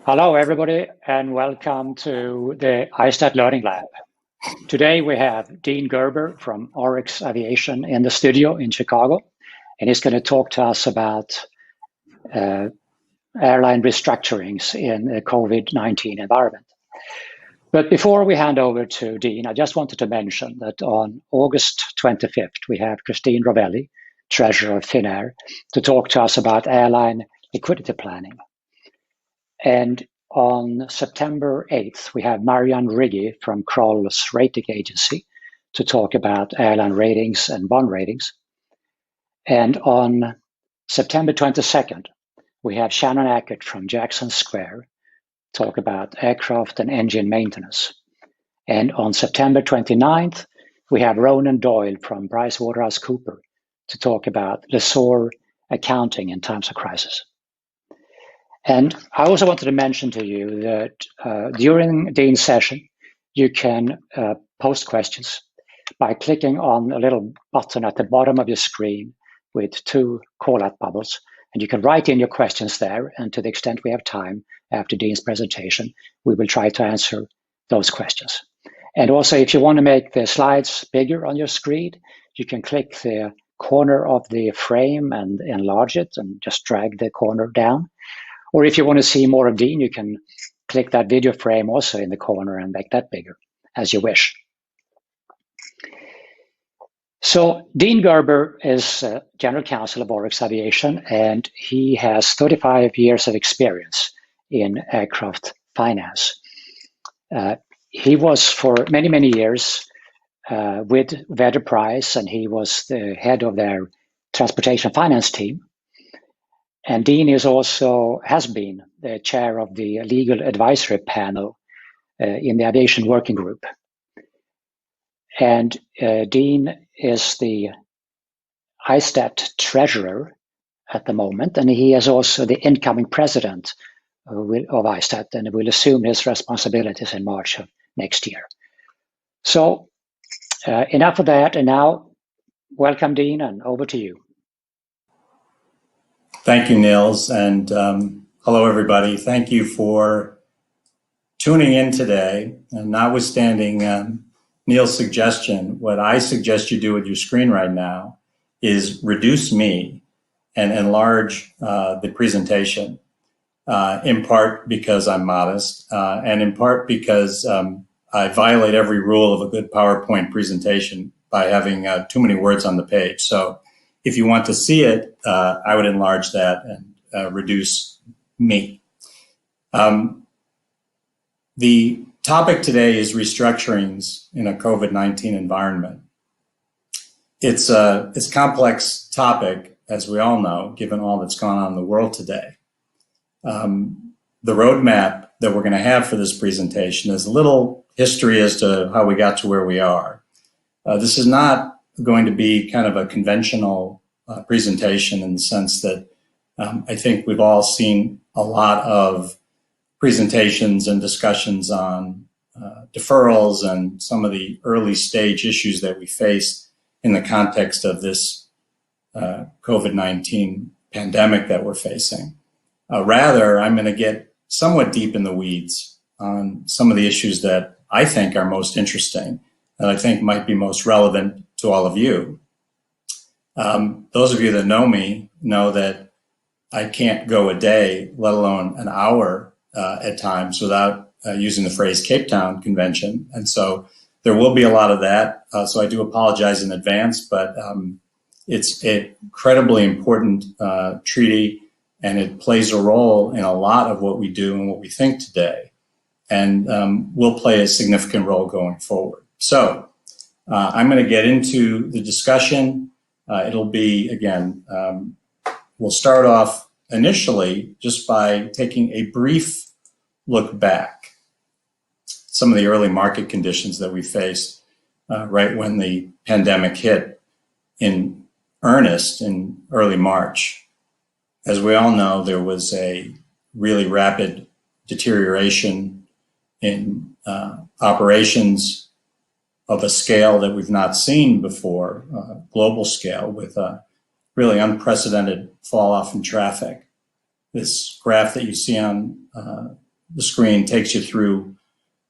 Hello, everybody, and welcome to the ISTAT Learning Lab. Today we have Dean Gerber from Oryx Aviation in the studio in Chicago, and he's going to talk to us about airline restructurings in a COVID-19 environment. But before we hand over to Dean, I just wanted to mention that on August 25th, we have Christine Rovelli, Treasurer of Finnair, to talk to us about airline liquidity planning. And on September 8th, we have Marianne Riggi from Kroll's rating agency to talk about airline ratings and bond ratings. And on September 22nd, we have Shannon Ackert from Jackson Square talk about aircraft and engine maintenance. And on September 29th, we have Ronan Doyle from PricewaterhouseCoopers to talk about lessor accounting in times of crisis. And I also wanted to mention to you that during Dean's session, you can post questions by clicking on a little button at the bottom of your screen with two call-out bubbles. And you can write in your questions there. And to the extent we have time after Dean's presentation, we will try to answer those questions. And also, if you want to make the slides bigger on your screen, you can click the corner of the frame and enlarge it and just drag the corner down. Or if you want to see more of Dean, you can click that video frame also in the corner and make that bigger, as you wish. So Dean Gerber is General Counsel of Oryx Aviation, and he has 35 years of experience in aircraft finance. He was for many, many years with Vedder Price, and he was the head of their transportation finance team. And Dean has been the chair of the legal advisory panel in the aviation working group. And Dean is the ISTAT treasurer at the moment, and he is also the incoming president of ISTAT, and will assume his responsibilities in March of next year. So enough of that, and now welcome, Dean, and over to you. Thank you, Nils, and hello, everybody. Thank you for tuning in today. And notwithstanding Nils' suggestion, what I suggest you do with your screen right now is reduce me and enlarge the presentation, in part because I'm modest, and in part because I violate every rule of a good PowerPoint presentation by having too many words on the page. So if you want to see it, I would enlarge that and reduce me. The topic today is restructurings in a COVID-19 environment. It's a complex topic, as we all know, given all that's gone on in the world today. The roadmap that we're going to have for this presentation is a little history as to how we got to where we are. This is not going to be kind of a conventional presentation in the sense that I think we've all seen a lot of presentations and discussions on deferrals and some of the early stage issues that we faced in the context of this COVID-19 pandemic that we're facing. Rather, I'm going to get somewhat deep in the weeds on some of the issues that I think are most interesting and I think might be most relevant to all of you. Those of you that know me know that I can't go a day, let alone an hour at times without using the phrase Cape Town Convention. And so there will be a lot of that. So I do apologize in advance, but it's an incredibly important treaty, and it plays a role in a lot of what we do and what we think today, and will play a significant role going forward. So I'm going to get into the discussion. It'll be, again, we'll start off initially just by taking a brief look back, some of the early market conditions that we faced right when the pandemic hit in earnest in early March. As we all know, there was a really rapid deterioration in operations of a scale that we've not seen before, global scale, with a really unprecedented fall off in traffic. This graph that you see on the screen takes you through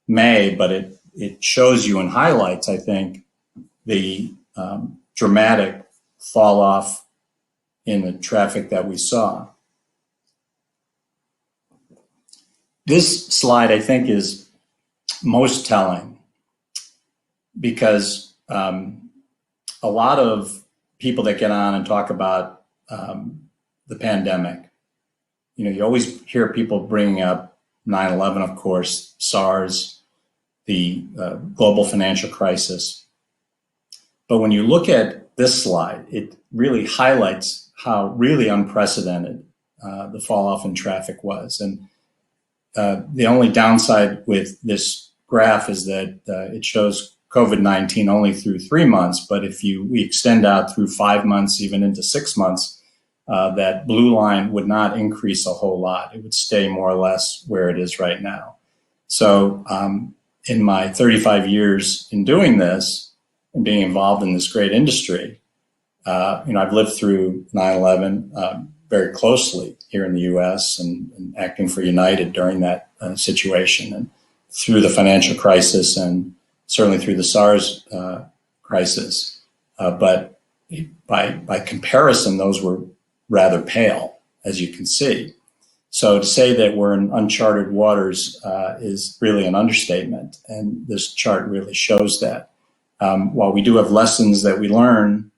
May, but it shows you and highlights, I think, the dramatic fall off in the traffic that we saw. This slide, I think, is most telling because a lot of people that get on and talk about the pandemic, you always hear people bringing up 9/11, of course, SARS, the global financial crisis. But when you look at this slide, it really highlights how really unprecedented the fall off in traffic was. And the only downside with this graph is that it shows COVID-19 only through 3 months. But if we extend out through 5 months, even into 6 months, that blue line would not increase a whole lot. It would stay more or less where it is right now. So in my 35 years in doing this and being involved in this great industry, I've lived through 9/11 very closely here in the U.S. and acting for United during that situation, and through the financial crisis and certainly through the SARS crisis. But by comparison, those were rather pale, as you can see. So to say that we're in uncharted waters is really an understatement, and this chart really shows that. While we do have lessons that we learn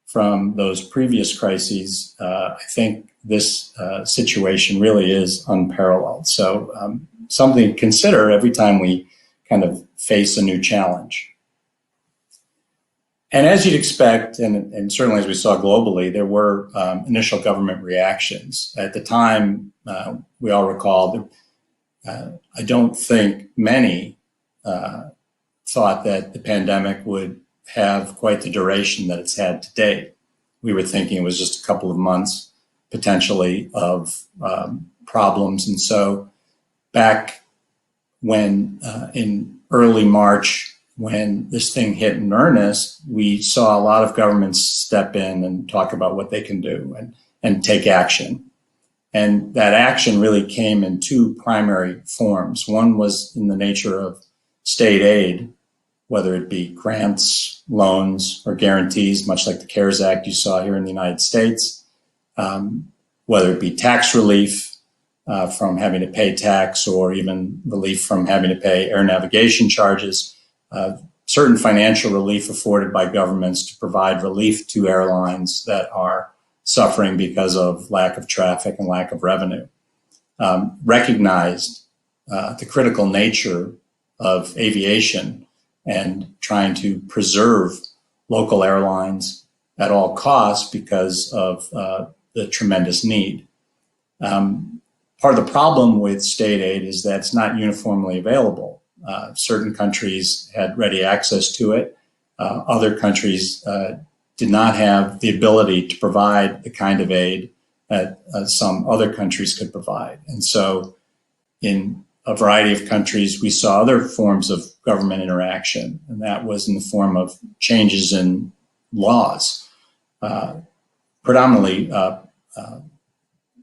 from those previous crises, I think this situation really is unparalleled. So something to consider every time we kind of face a new challenge. And as you'd expect, and certainly as we saw globally, there were initial government reactions. At the time, we all recall, I don't think many thought that the pandemic would have quite the duration that it's had to date. We were thinking it was just a couple of months, potentially, of problems. And so back when in early March, when this thing hit in earnest, we saw a lot of governments step in and talk about what they can do and take action. And that action really came in two primary forms. One was in the nature of state aid, whether it be grants, loans, or guarantees, much like the CARES Act you saw here in the United States, whether it be tax relief from having to pay tax, or even relief from having to pay air navigation charges, certain financial relief afforded by governments to provide relief to airlines that are suffering because of lack of traffic and lack of revenue. Recognized the critical nature of aviation and trying to preserve local airlines at all costs because of the tremendous need. Part of the problem with state aid is that it's not uniformly available. Certain countries had ready access to it. Other countries did not have the ability to provide the kind of aid that some other countries could provide. And so in a variety of countries, we saw other forms of government interaction, and that was in the form of changes in laws, predominantly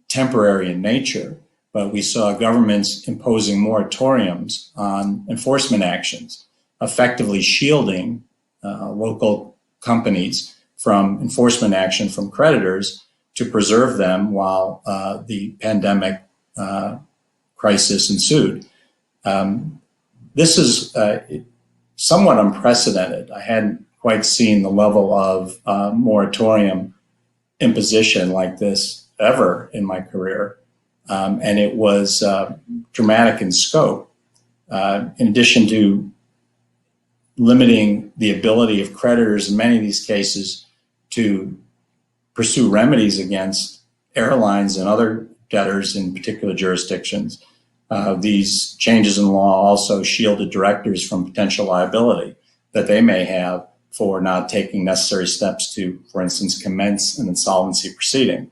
temporary in nature. But we saw governments imposing moratoriums on enforcement actions, effectively shielding local companies from enforcement action from creditors to preserve them while the pandemic crisis ensued. This is somewhat unprecedented. I hadn't quite seen the level of moratorium imposition like this ever in my career. And it was dramatic in scope. In addition to limiting the ability of creditors in many of these cases to pursue remedies against airlines and other debtors in particular jurisdictions, these changes in law also shielded directors from potential liability that they may have for not taking necessary steps to, for instance, commence an insolvency proceeding.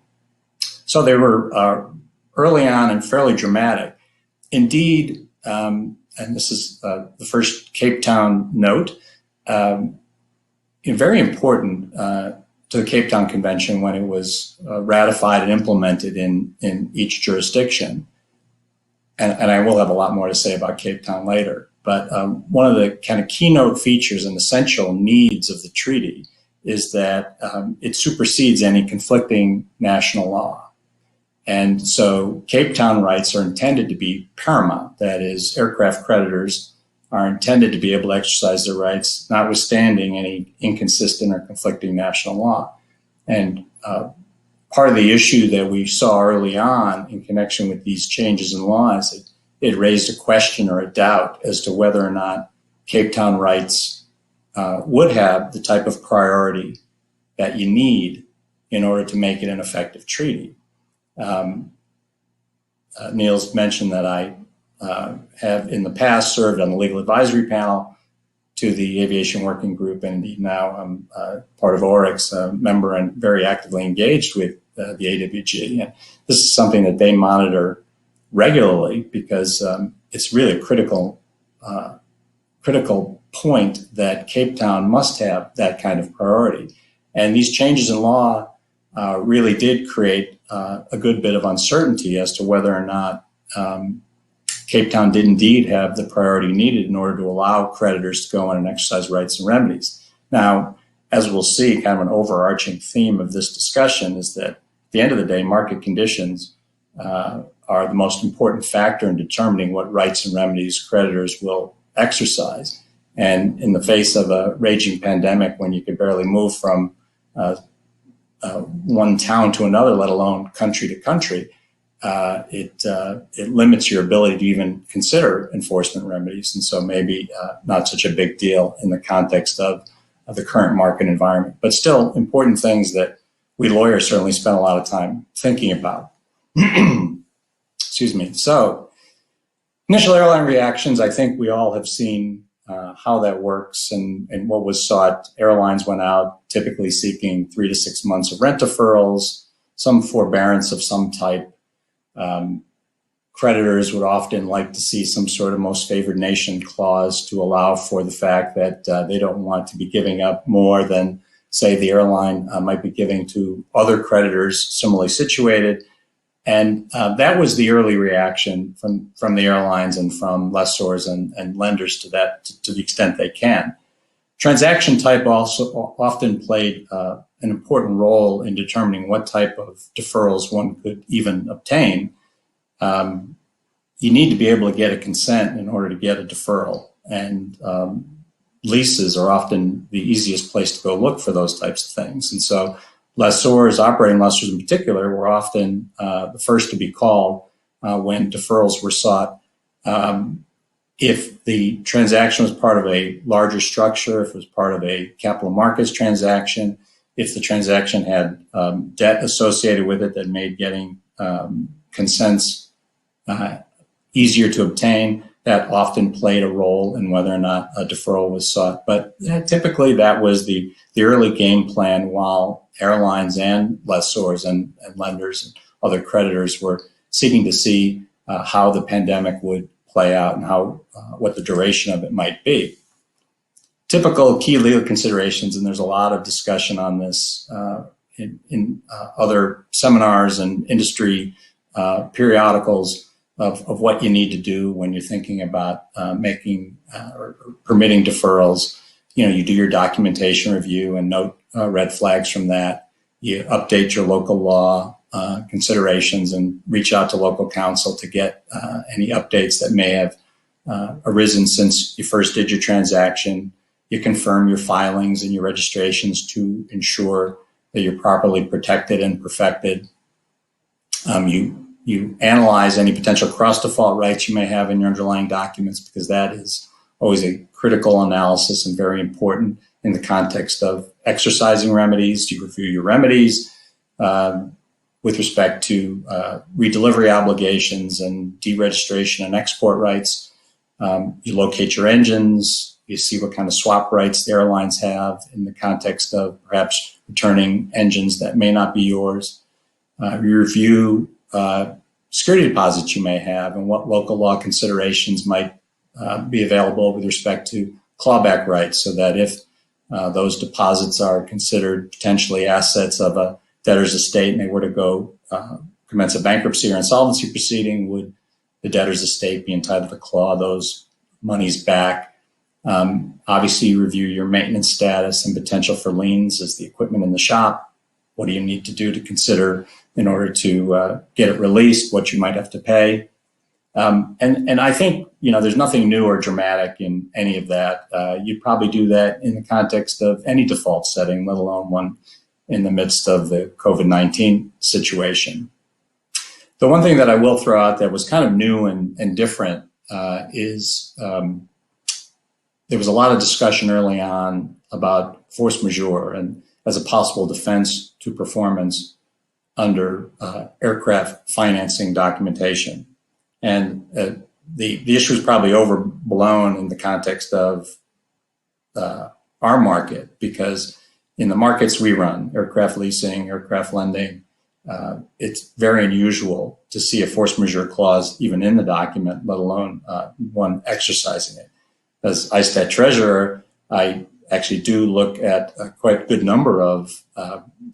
So they were early on and fairly dramatic. Indeed, and this is the first Cape Town note, very important to the Cape Town Convention when it was ratified and implemented in each jurisdiction. and I will have a lot more to say about Cape Town later, but one of the kind of keynote features and essential needs of the treaty is that it supersedes any conflicting national law. And so Cape Town rights are intended to be paramount. That is, aircraft creditors are intended to be able to exercise their rights, notwithstanding any inconsistent or conflicting national law. And part of the issue that we saw early on in connection with these changes in law is it raised a question or a doubt as to whether or not Cape Town rights would have the type of priority that you need in order to make it an effective treaty. Neil's mentioned that I have in the past served on the legal advisory panel to the Aviation Working Group, and indeed now I'm part of ORIX, a member and very actively engaged with the AWG. And this is something that they monitor regularly because it's really a critical point that Cape Town must have that kind of priority. And these changes in law really did create a good bit of uncertainty as to whether or not Cape Town did indeed have the priority needed in order to allow creditors to go in and exercise rights and remedies. Now, as we'll see, kind of an overarching theme of this discussion is that at the end of the day, market conditions are the most important factor in determining what rights and remedies creditors will exercise. And in the face of a raging pandemic, when you could barely move from one town to another, let alone country to country, it limits your ability to even consider enforcement remedies. And so maybe not such a big deal in the context of the current market environment, but still important things that we lawyers certainly spend a lot of time thinking about. Excuse me. So initial airline reactions, I think we all have seen how that works and what was sought. Airlines went out typically seeking 3 to 6 months of rent deferrals, some forbearance of some type. Creditors would often like to see some sort of most favored nation clause to allow for the fact that they don't want to be giving up more than, say, the airline might be giving to other creditors similarly situated. And that was the early reaction from the airlines and from lessors and lenders to that, to the extent they can. Transaction type also often played an important role in determining what type of deferrals one could even obtain. You need to be able to get a consent in order to get a deferral. And leases are often the easiest place to go look for those types of things. And so lessors, operating lessors in particular, were often the first to be called when deferrals were sought. If the transaction was part of a larger structure, if it was part of a capital markets transaction, if the transaction had debt associated with it that made getting consents easier to obtain, that often played a role in whether or not a deferral was sought. But typically that was the early game plan, while airlines and lessors and lenders and other creditors were seeking to see how the pandemic would play out and how what the duration of it might be. Typical key legal considerations, and there's a lot of discussion on this in other seminars and industry periodicals of what you need to do when you're thinking about making or permitting deferrals. You know, you do your documentation review and note red flags from that. You update your local law considerations and reach out to local counsel to get any updates that may have arisen since you first did your transaction. You confirm your filings and your registrations to ensure that you're properly protected and perfected. You analyze any potential cross-default rights you may have in your underlying documents, because that is always a critical analysis and very important in the context of exercising remedies. You review your remedies with respect to redelivery obligations and deregistration and export rights. You locate your engines. You see what kind of swap rights the airlines have in the context of perhaps returning engines that may not be yours. You review security deposits you may have and what local law considerations might be available with respect to clawback rights, so that if those deposits are considered potentially assets of a debtor's estate and they were to go commence a bankruptcy or insolvency proceeding, would the debtor's estate be entitled to claw those monies back. Obviously, you review your maintenance status and potential for liens. Is the equipment in the shop? What do you need to do to consider in order to get it released? What you might have to pay? And I think, there's nothing new or dramatic in any of that. You'd probably do that in the context of any default setting, let alone one in the midst of the COVID-19 situation. The one thing that I will throw out that was kind of new and different is there was a lot of discussion early on about force majeure and as a possible defense to performance under aircraft financing documentation. And the issue is probably overblown in the context of our market, because in the markets we run, aircraft leasing, aircraft lending, it's very unusual to see a force majeure clause even in the document, let alone one exercising it. As ISTAT treasurer, I actually do look at a quite good number of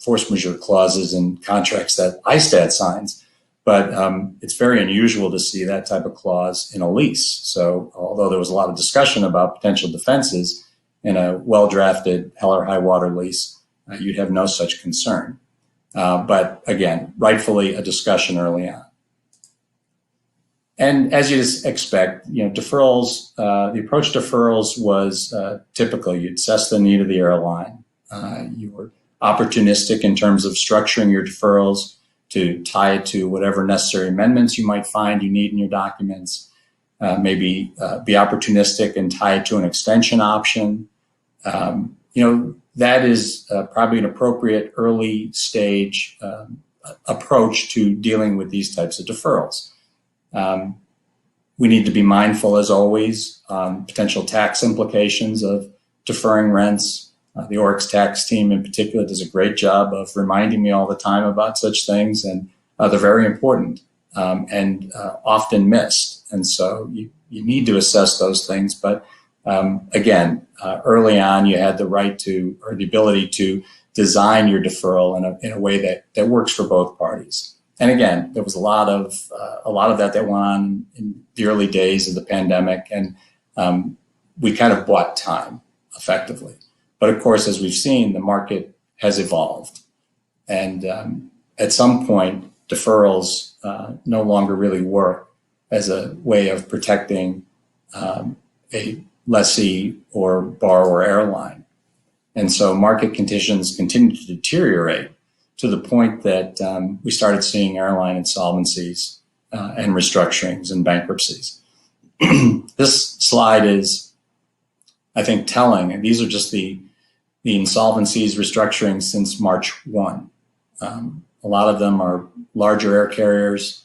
force majeure clauses in contracts that ISTAT signs, but it's very unusual to see that type of clause in a lease. So although there was a lot of discussion about potential defenses in a well-drafted hell or high water lease, you'd have no such concern. But again, rightfully a discussion early on. And as you expect, deferrals, the approach to deferrals was typical. You'd assess the need of the airline. You were opportunistic in terms of structuring your deferrals to tie it to whatever necessary amendments you might find you need in your documents. Maybe be opportunistic and tie it to an extension option. That is probably an appropriate early stage approach to dealing with these types of deferrals. We need to be mindful, as always, on potential tax implications of deferring rents. The ORIX tax team in particular does a great job of reminding me all the time about such things, and they're very important and often missed. And so you need to assess those things. But again, early on, you had the right to, or the ability to, design your deferral in a way that works for both parties. And again, there was a lot of that went on in the early days of the pandemic, and we kind of bought time effectively. But of course, as we've seen, the market has evolved, and at some point, deferrals no longer really work as a way of protecting a lessee or borrower airline. And so market conditions continue to deteriorate to the point that we started seeing airline insolvencies and restructurings and bankruptcies. This slide is, I think, telling. And these are just the insolvencies, restructurings since March 1. A lot of them are larger air carriers.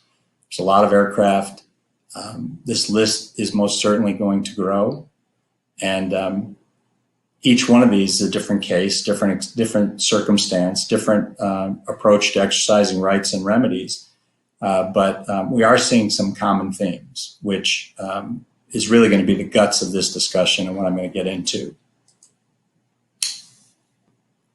There's a lot of aircraft. This list is most certainly going to grow. And each one of these is a different case, different circumstance, different approach to exercising rights and remedies. But we are seeing some common themes, which is really going to be the guts of this discussion and what I'm going to get into.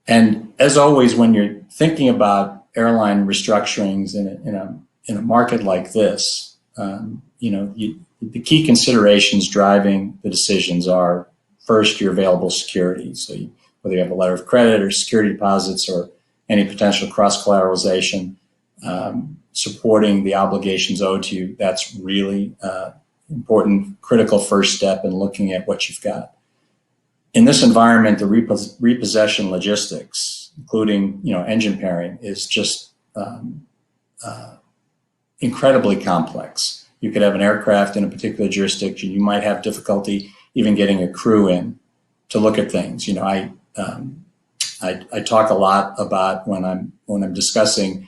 And as always, when you're thinking about airline restructurings in a market like this, the key considerations driving the decisions are, first, your available securities. So whether you have a letter of credit or security deposits or any potential cross-collateralization, supporting the obligations owed to you, that's really important, critical first step in looking at what you've got. In this environment, the repossession logistics, including engine pairing, is just incredibly complex. You could have an aircraft in a particular jurisdiction. You might have difficulty even getting a crew in to look at things. I talk a lot about when I'm discussing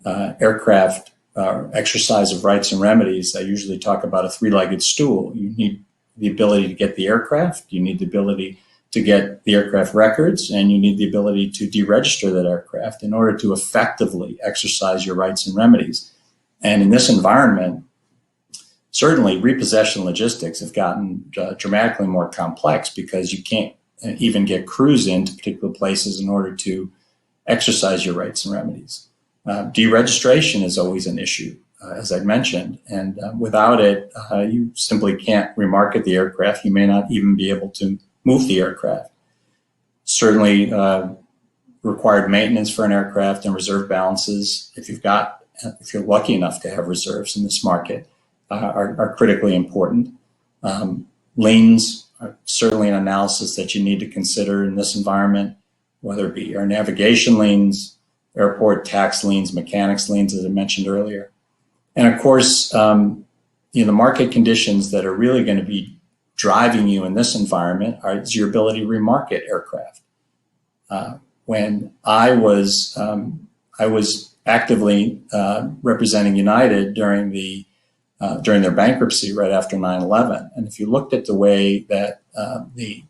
aircraft exercise of rights and remedies. I usually talk about a three-legged stool. You need the ability to get the aircraft. You need the ability to get the aircraft records, and you need the ability to deregister that aircraft in order to effectively exercise your rights and remedies. And in this environment, certainly repossession logistics have gotten dramatically more complex because you can't even get crews into particular places in order to exercise your rights and remedies. Deregistration is always an issue. as I mentioned. And without it, you simply can't remarket the aircraft. You may not even be able to move the aircraft. Certainly required maintenance for an aircraft and reserve balances, if you're lucky enough to have reserves in this market, are critically important. Liens are certainly an analysis that you need to consider in this environment, whether it be air navigation liens, airport tax liens, mechanics liens, as I mentioned earlier. And of course, the market conditions that are really going to be driving you in this environment is your ability to remarket aircraft. When I was actively representing United during their bankruptcy right after 9/11, and if you looked at the way that the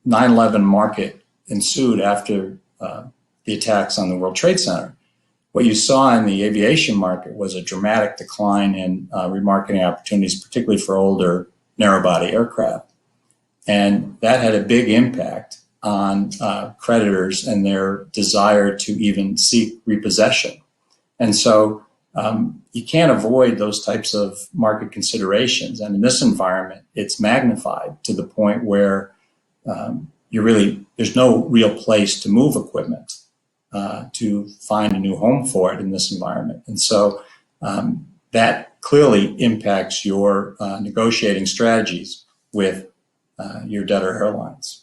9/11 market ensued after the attacks on the World Trade Center, what you saw in the aviation market was a dramatic decline in remarketing opportunities, particularly for older narrow-body aircraft, and that had a big impact on creditors and their desire to even seek repossession. And so you can't avoid those types of market considerations. And in this environment, it's magnified to the point where there's no real place to move equipment to find a new home for it in this environment. And so that clearly impacts your negotiating strategies with your debtor airlines.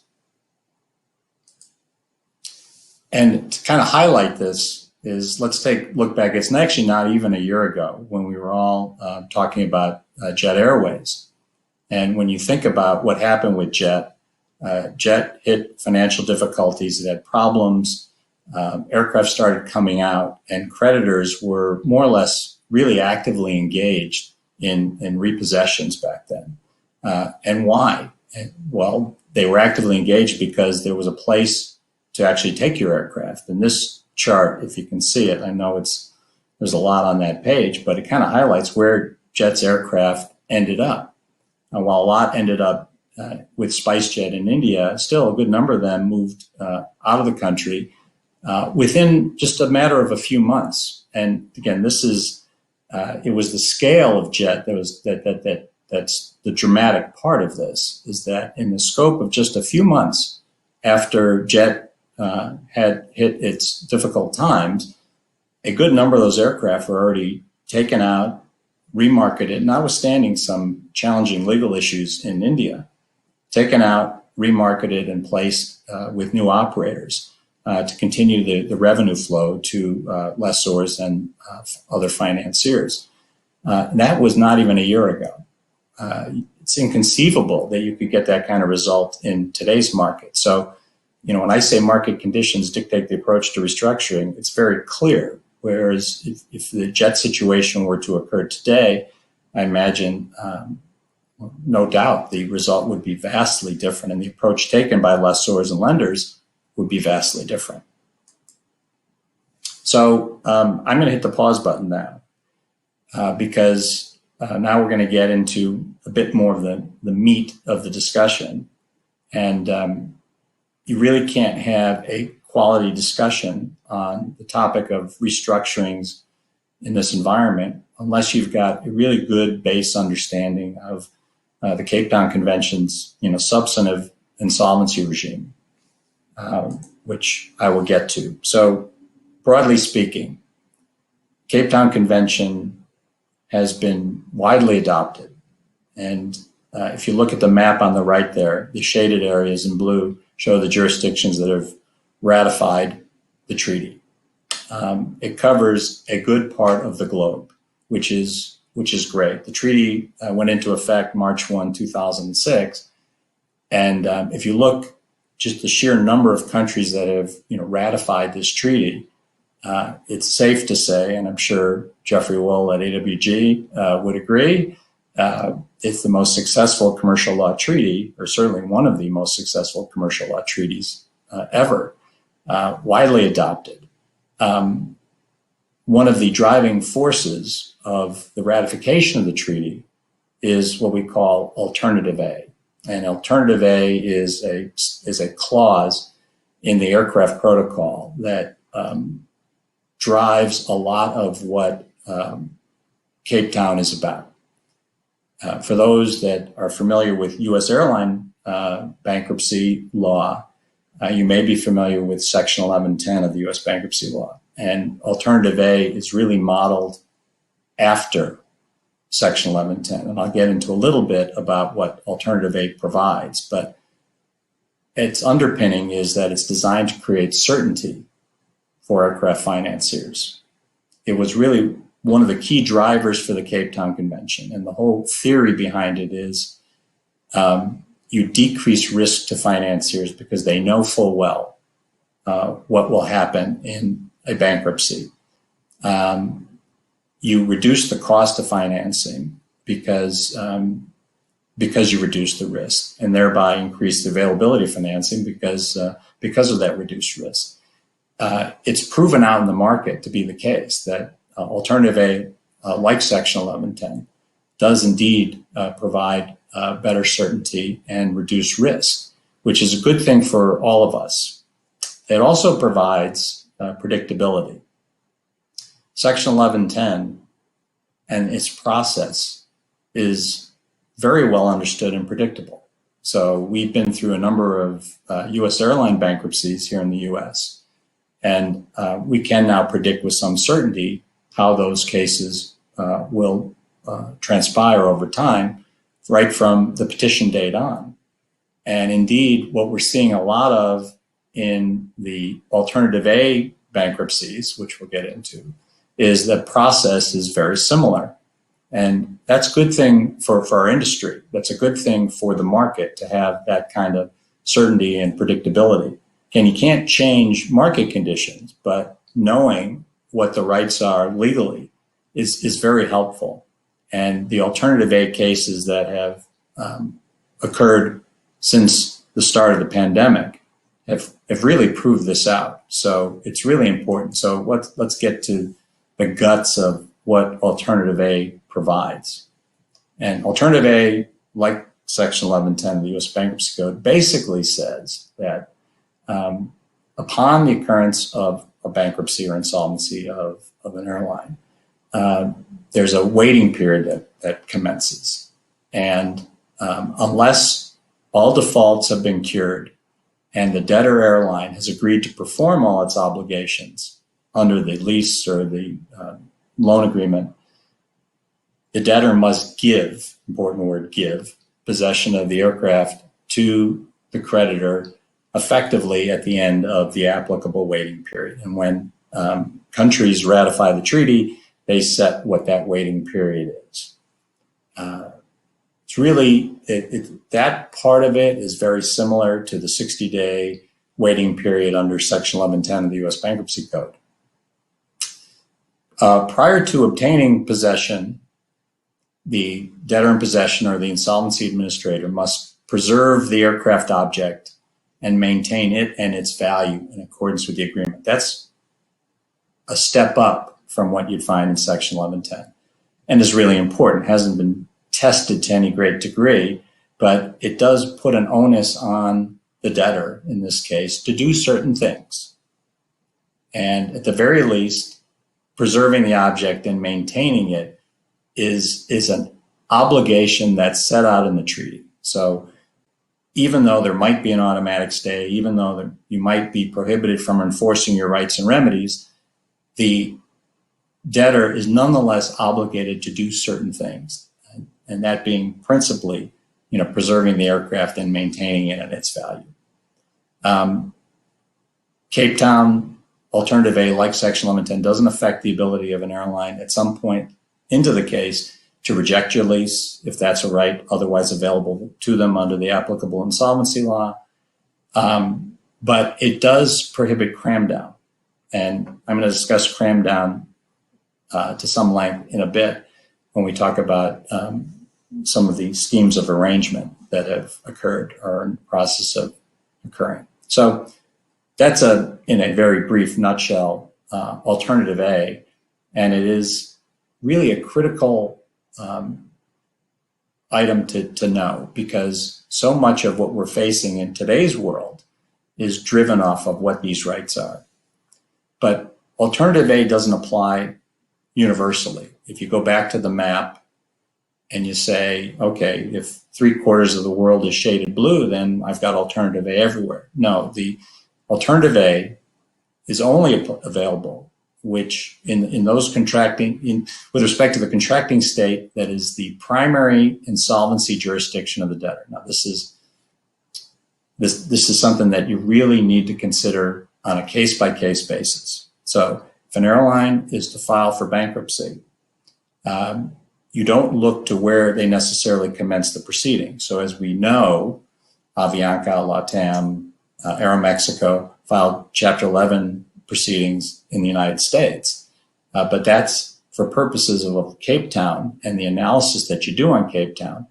And to kind of highlight this is, let's look back. It's actually not even a year ago when we were all talking about Jet Airways. And when you think about what happened with Jet, Jet hit financial difficulties. It had problems. Aircraft started coming out, and creditors were more or less really actively engaged in repossessions back then. And why? Well, they were actively engaged because there was a place to actually take your aircraft. And this chart, if you can see it, I know there's a lot on that page, but it kind of highlights where Jet's aircraft ended up. And while a lot ended up with SpiceJet in India, still a good number of them moved out of the country within just a matter of a few months. And again, it was the scale of Jet that's the dramatic part of this, is that in the scope of just a few months after Jet had hit its difficult times, a good number of those aircraft were already taken out, remarketed, notwithstanding some challenging legal issues in India, taken out, remarketed, and placed with new operators to continue the revenue flow to lessors and other financiers. That was not even a year ago. It's inconceivable that you could get that kind of result in today's market. So, when I say market conditions dictate the approach to restructuring, it's very clear. Whereas if the Jet situation were to occur today, I imagine, no doubt, the result would be vastly different, and the approach taken by lessors and lenders would be vastly different. So I'm going to hit the pause button now because now we're going to get into a bit more of the meat of the discussion. And you really can't have a quality discussion on the topic of restructurings in this environment unless you've got a really good base understanding of the Cape Town Convention's substantive insolvency regime, which I will get to. So broadly speaking, Cape Town Convention has been widely adopted. And if you look at the map on the right there, the shaded areas in blue show the jurisdictions that have ratified the treaty. It covers a good part of the globe, which is great. The treaty went into effect March 1, 2006. And if you look just the sheer number of countries that have ratified this treaty, it's safe to say, and I'm sure Jeffrey Wool at AWG would agree, it's the most successful commercial law treaty, or certainly one of the most successful commercial law treaties ever, widely adopted. One of the driving forces of the ratification of the treaty is what we call Alternative A. And Alternative A is a clause in the aircraft protocol that drives a lot of what Cape Town is about. For those that are familiar with U.S. airline bankruptcy law, you may be familiar with Section 1110 of the U.S. bankruptcy law. And Alternative A is really modeled after Section 1110. And I'll get into a little bit about what Alternative A provides, but its underpinning is that it's designed to create certainty for aircraft financiers. It was really one of the key drivers for the Cape Town Convention. And the whole theory behind it is you decrease risk to financiers because they know full well what will happen in a bankruptcy. You reduce the cost of financing because you reduce the risk, and thereby increase the availability of financing because of that reduced risk. It's proven out in the market to be the case that Alternative A, like Section 1110, does indeed provide better certainty and reduce risk, which is a good thing for all of us. It also provides predictability. Section 1110 and its process is very well understood and predictable. So we've been through a number of U.S. airline bankruptcies here in the U.S., and we can now predict with some certainty how those cases will transpire over time, right from the petition date on. And indeed, what we're seeing a lot of in the Alternative A bankruptcies, which we'll get into, is that process is very similar. And that's a good thing for our industry. That's a good thing for the market to have that kind of certainty and predictability. And you can't change market conditions, but knowing what the rights are legally is very helpful. And the Alternative A cases that have occurred since the start of the pandemic have really proved this out. So it's really important. So let's get to the guts of what Alternative A provides. And Alternative A, like Section 1110 of the U.S. Bankruptcy Code, basically says that upon the occurrence of a bankruptcy or insolvency of an airline, there's a waiting period that commences. And unless all defaults have been cured and the debtor airline has agreed to perform all its obligations under the lease or the loan agreement, the debtor must give, important word, give, possession of the aircraft to the creditor effectively at the end of the applicable waiting period. And when countries ratify the treaty, they set what that waiting period is. It's really, that part of it is very similar to the 60-day waiting period under Section 1110 of the U.S. Bankruptcy Code. Prior to obtaining possession, the debtor in possession or the insolvency administrator must preserve the aircraft object and maintain it and its value in accordance with the agreement. That's a step up from what you'd find in Section 1110 and is really important. It hasn't been tested to any great degree, but it does put an onus on the debtor, in this case, to do certain things. And at the very least, preserving the object and maintaining it is an obligation that's set out in the treaty. So even though there might be an automatic stay, even though you might be prohibited from enforcing your rights and remedies, the debtor is nonetheless obligated to do certain things, and that being principally, preserving the aircraft and maintaining it and its value. Cape Town Alternative A, like Section 1110, doesn't affect the ability of an airline at some point into the case to reject your lease if that's a right otherwise available to them under the applicable insolvency law. But it does prohibit cram down. And I'm going to discuss cram down to some length in a bit when we talk about some of the schemes of arrangement that have occurred or in the process of occurring. So that's in a very brief nutshell, Alternative A, and it is really a critical item to know, because so much of what we're facing in today's world is driven off of what these rights are. But Alternative A doesn't apply universally. If you go back to the map and you say, okay, if 3/4 of the world is shaded blue, then I've got alternative A everywhere. No, the alternative A is only available which in those contracting, with respect to the contracting state that is the primary insolvency jurisdiction of the debtor. Now, this is something that you really need to consider on a case-by-case basis. So if an airline is to file for bankruptcy, you don't look to where they necessarily commence the proceeding. So as we know, Avianca, LATAM, Aeromexico filed Chapter 11 proceedings in the United States. But that's for purposes of Cape Town and the analysis that you do on Cape Town.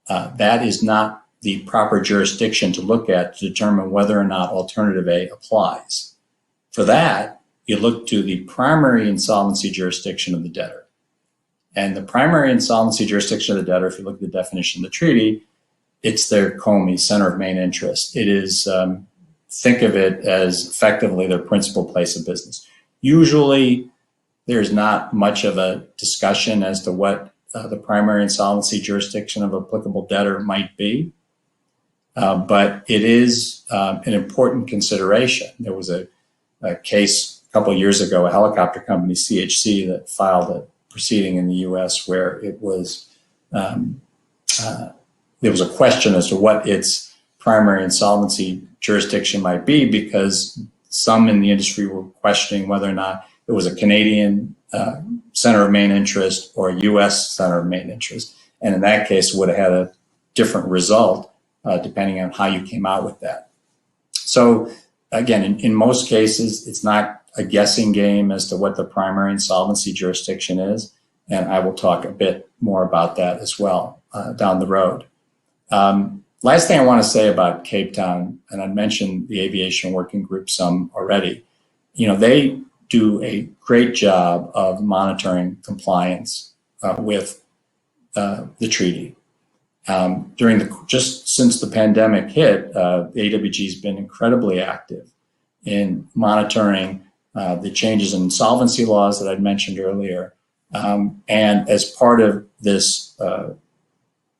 That is not the proper jurisdiction to look at to determine whether or not Alternative A applies. For that, you look to the primary insolvency jurisdiction of the debtor. And the primary insolvency jurisdiction of the debtor, if you look at the definition of the treaty, it's their COMI, center of main interest. It is, think of it as effectively their principal place of business. Usually, there's not much of a discussion as to what the primary insolvency jurisdiction of applicable debtor might be. But it is an important consideration. There was a case a couple of years ago, a helicopter company, CHC, that filed a proceeding in the U.S. where it was there was a question as to what its primary insolvency jurisdiction might be, because some in the industry were questioning whether or not it was a Canadian center of main interest or a U.S. center of main interest. And in that case, it would have had a different result depending on how you came out with that. So again, in most cases, it's not a guessing game as to what the primary insolvency jurisdiction is. And I will talk a bit more about that as well down the road. Last thing I want to say about Cape Town, and I mentioned the Aviation Working Group some already, they do a great job of monitoring compliance with the treaty. Just since the pandemic hit, the AWG has been incredibly active in monitoring the changes in insolvency laws that I'd mentioned earlier. And as part of this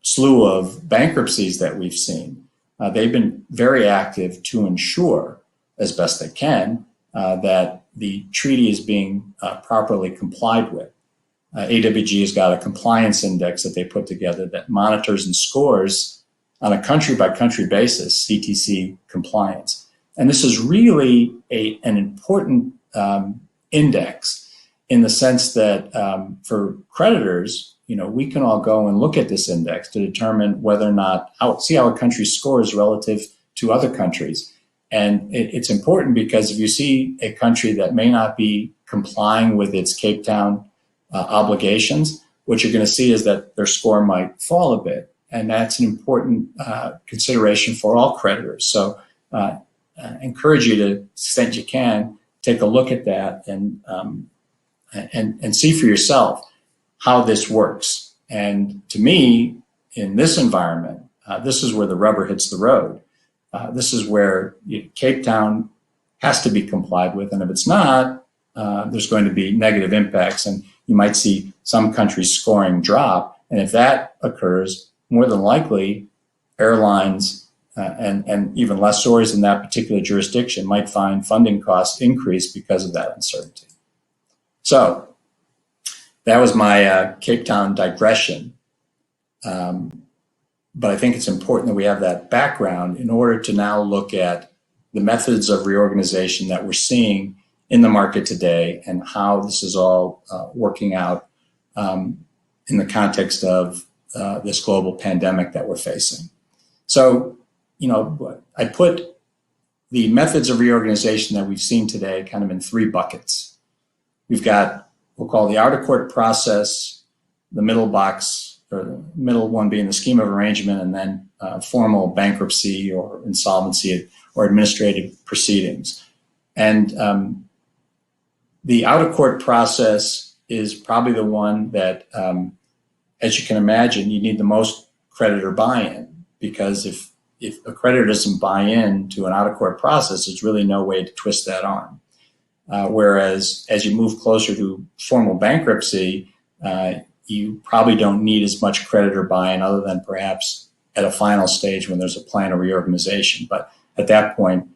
slew of bankruptcies that we've seen, they've been very active to ensure, as best they can, that the treaty is being properly complied with. AWG has got a compliance index that they put together that monitors and scores on a country-by-country basis CTC compliance. And this is really an important index in the sense that for creditors, we can all go and look at this index to determine whether or not, see how a country scores relative to other countries. And it's important because if you see a country that may not be complying with its Cape Town obligations, what you're going to see is that their score might fall a bit. And that's an important consideration for all creditors. So I encourage you, to the extent you can, take a look at that and see for yourself how this works. And to me, in this environment, this is where the rubber hits the road. This is where Cape Town has to be complied with. And if it's not, there's going to be negative impacts. And you might see some countries' scoring drop. And if that occurs, more than likely, airlines and even lessors in that particular jurisdiction might find funding costs increase because of that uncertainty. So that was my Cape Town digression. But I think it's important that we have that background in order to now look at the methods of reorganization that we're seeing in the market today and how this is all working out in the context of this global pandemic that we're facing. So, I put the methods of reorganization that we've seen today kind of in three buckets. We've got, we'll call the outer court process, the middle box, or the middle one being the scheme of arrangement, and then formal bankruptcy or insolvency or administrative proceedings. And the outer court process is probably the one that, as you can imagine, you need the most creditor buy-in, because if a creditor doesn't buy in to an out-of-court process, there's really no way to twist that arm. Whereas as you move closer to formal bankruptcy, you probably don't need as much creditor buy-in other than perhaps at a final stage when there's a plan of reorganization. But at that point,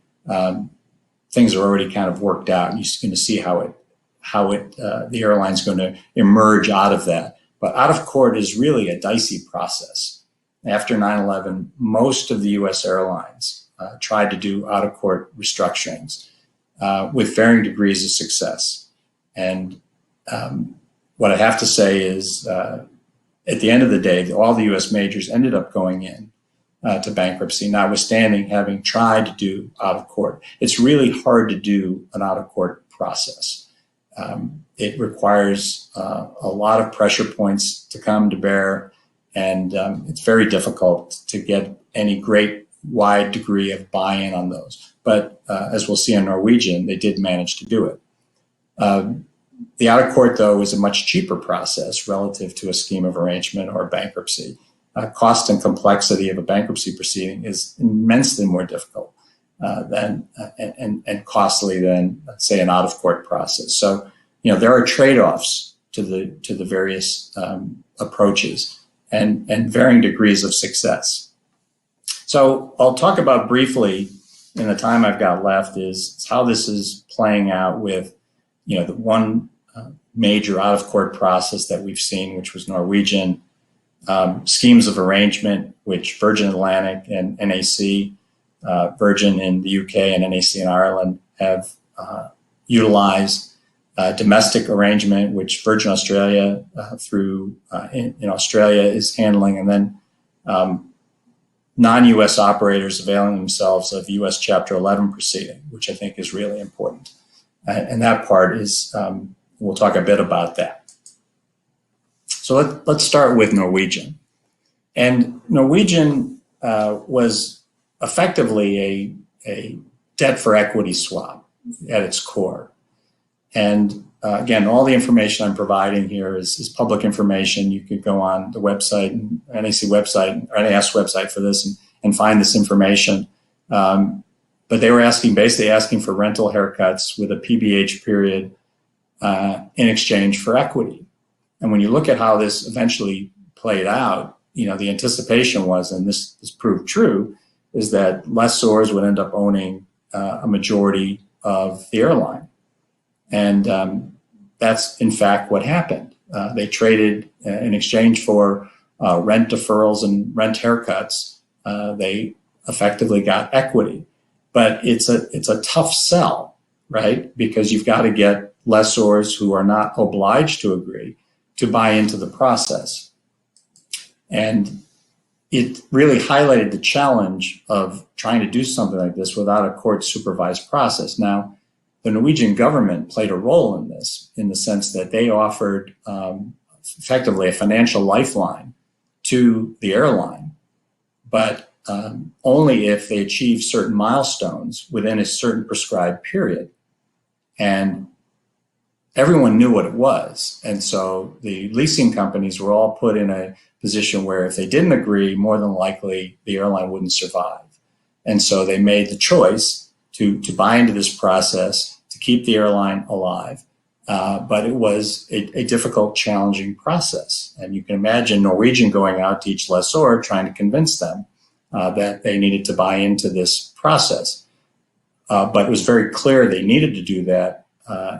things are already kind of worked out. You're going to see how the airline's going to emerge out of that. But out of court is really a dicey process. After 9/11, most of the U.S. airlines tried to do out of court restructurings with varying degrees of success. And what I have to say is, at the end of the day, all the U.S. majors ended up going in to bankruptcy, notwithstanding having tried to do out of court. It's really hard to do an out of court process. It requires a lot of pressure points to come to bear, and it's very difficult to get any great wide degree of buy-in on those. But as we'll see in Norwegian, they did manage to do it. The out of court, though, is a much cheaper process relative to a scheme of arrangement or bankruptcy. Cost and complexity of a bankruptcy proceeding is immensely more difficult and costly than, let's say, an out of court process. So, there are trade-offs to the various approaches and varying degrees of success. So I'll talk about briefly in the time I've got left is how this is playing out with, the one major out of court process that we've seen, which was Norwegian, schemes of arrangement, which Virgin Atlantic and NAC, Virgin in the UK and NAC in Ireland have utilized, domestic arrangement, which Virgin Australia through in Australia is handling, and then non-U.S. operators availing themselves of U.S. Chapter 11 proceeding, which I think is really important. And that part is, we'll talk a bit about that. So let's start with Norwegian. And Norwegian was effectively a debt for equity swap at its core. And again, all the information I'm providing here is public information. You could go on the website, NAC website, or NAS website for this and find this information. But they were basically asking for rental haircuts with a PBH period in exchange for equity. And when you look at how this eventually played out, the anticipation was, and this proved true, is that lessors would end up owning a majority of the airline. And that's, in fact, what happened. They traded in exchange for rent deferrals and rent haircuts. They effectively got equity. But it's a tough sell, right? Because you've got to get lessors who are not obliged to agree to buy into the process. And it really highlighted the challenge of trying to do something like this without a court-supervised process. Now, the Norwegian government played a role in this in the sense that they offered effectively a financial lifeline to the airline, but only if they achieved certain milestones within a certain prescribed period. And everyone knew what it was. And so the leasing companies were all put in a position where if they didn't agree, more than likely the airline wouldn't survive. And so they made the choice to buy into this process to keep the airline alive. But it was a difficult, challenging process. And you can imagine Norwegian going out to each lessor trying to convince them that they needed to buy into this process. But it was very clear they needed to do that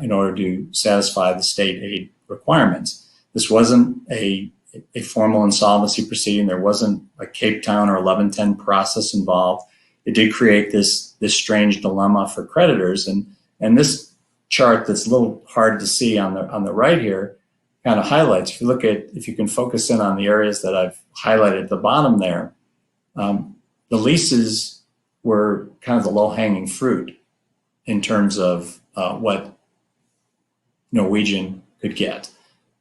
in order to satisfy the state aid requirements. This wasn't a formal insolvency proceeding. There wasn't a Cape Town or 1110 process involved. It did create this strange dilemma for creditors. And this chart that's a little hard to see on the right here kind of highlights, if you can focus in on the areas that I've highlighted at the bottom there, the leases were kind of the low-hanging fruit in terms of what Norwegian could get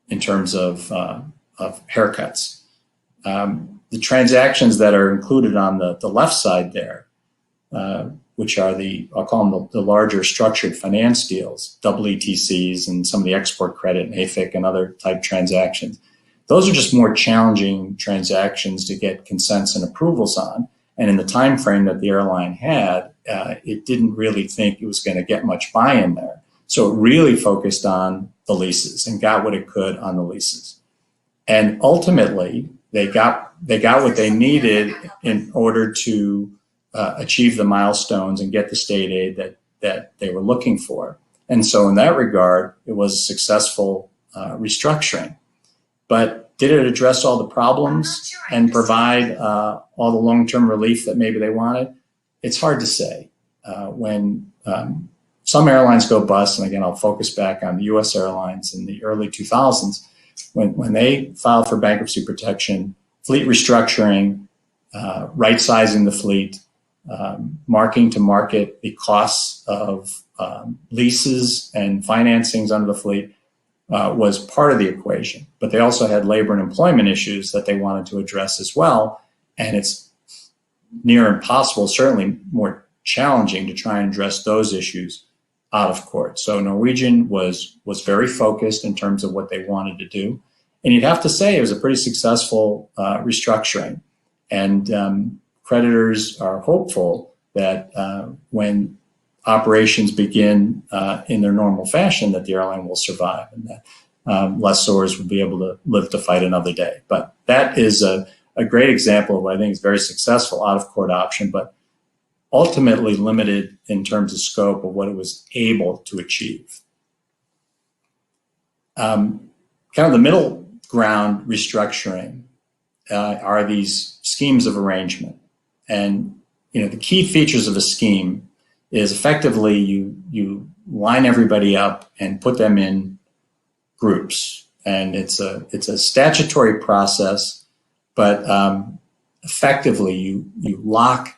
in terms of haircuts. The transactions that are included on the left side there, which are I'll call them the larger structured finance deals, ETCs and some of the export credit and AFIC and other type transactions. Those are just more challenging transactions to get consents and approvals on. And in the time frame that the airline had, it didn't really think it was going to get much buy-in there. So it really focused on the leases and got what it could on the leases. And ultimately, they got what they needed in order to achieve the milestones and get the state aid that they were looking for. And so in that regard, it was a successful restructuring. But did it address all the problems and provide all the long-term relief that maybe they wanted? It's hard to say. When some airlines go bust, and again, I'll focus back on the U.S. airlines in the early 2000s, when they filed for bankruptcy protection, fleet restructuring, right-sizing the fleet, marking to market the costs of leases and financings under the fleet was part of the equation. But they also had labor and employment issues that they wanted to address as well. And it's near impossible, certainly more challenging, to try and address those issues out of court. So Norwegian was very focused in terms of what they wanted to do. And you'd have to say it was a pretty successful restructuring. And creditors are hopeful that when operations begin in their normal fashion, that the airline will survive and that lessors will be able to live to fight another day. But that is a great example of what I think is very successful out-of-court option, but ultimately limited in terms of scope of what it was able to achieve. Kind of the middle ground restructuring are these schemes of arrangement. And the key features of a scheme is effectively you line everybody up and put them in groups. And it's a statutory process, but effectively you lock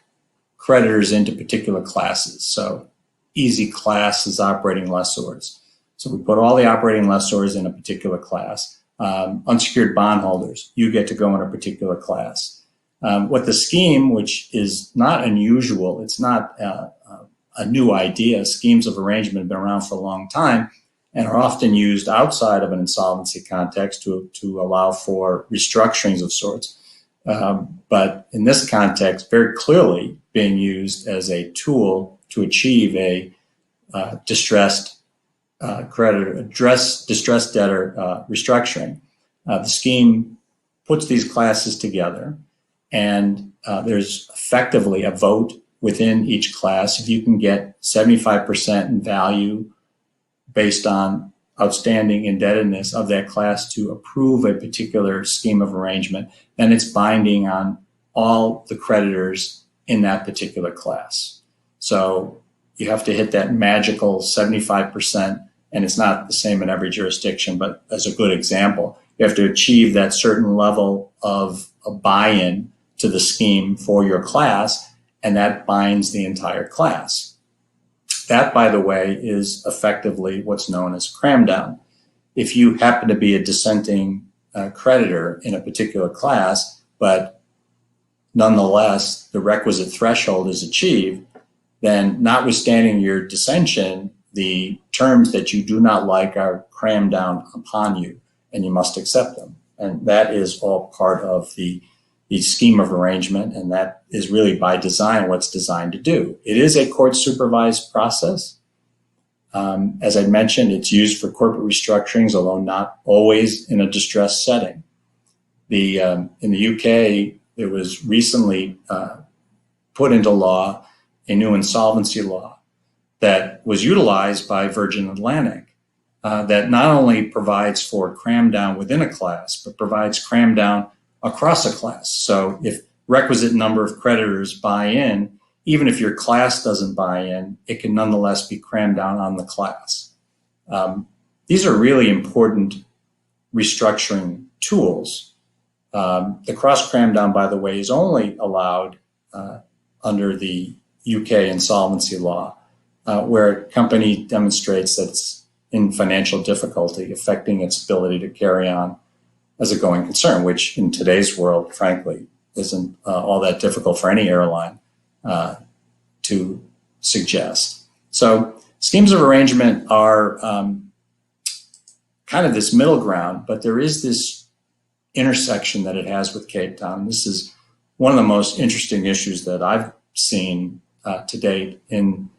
creditors into particular classes. So easy class is operating lessors. So we put all the operating lessors in a particular class. Unsecured bondholders, you get to go in a particular class. What the scheme, which is not unusual, it's not a new idea. Schemes of arrangement have been around for a long time and are often used outside of an insolvency context to allow for restructurings of sorts. But in this context, very clearly being used as a tool to achieve a distressed creditor, distressed debtor restructuring. The scheme puts these classes together, and there's effectively a vote within each class. If you can get 75% in value based on outstanding indebtedness of that class to approve a particular scheme of arrangement, then it's binding on all the creditors in that particular class. So you have to hit that magical 75%, and it's not the same in every jurisdiction, but as a good example, you have to achieve that certain level of a buy-in to the scheme for your class, and that binds the entire class. That, by the way, is effectively what's known as cram down. If you happen to be a dissenting creditor in a particular class, but nonetheless the requisite threshold is achieved, then notwithstanding your dissension, the terms that you do not like are crammed down upon you, and you must accept them. And that is all part of the scheme of arrangement, and that is really by design what's designed to do. It is a court-supervised process. As I mentioned, it's used for corporate restructurings, although not always in a distressed setting. In the UK, there was recently put into law a new insolvency law that was utilized by Virgin Atlantic that not only provides for cram down within a class, but provides cram down across a class. So if requisite number of creditors buy in, even if your class doesn't buy in, it can nonetheless be crammed down on the class. These are really important restructuring tools. The cross cram down, by the way, is only allowed under the UK insolvency law, where a company demonstrates that it's in financial difficulty, affecting its ability to carry on as a going concern, which in today's world, frankly, isn't all that difficult for any airline to suggest. So schemes of arrangement are kind of this middle ground, but there is this intersection that it has with Cape Town. This is one of the most interesting issues that I've seen to date in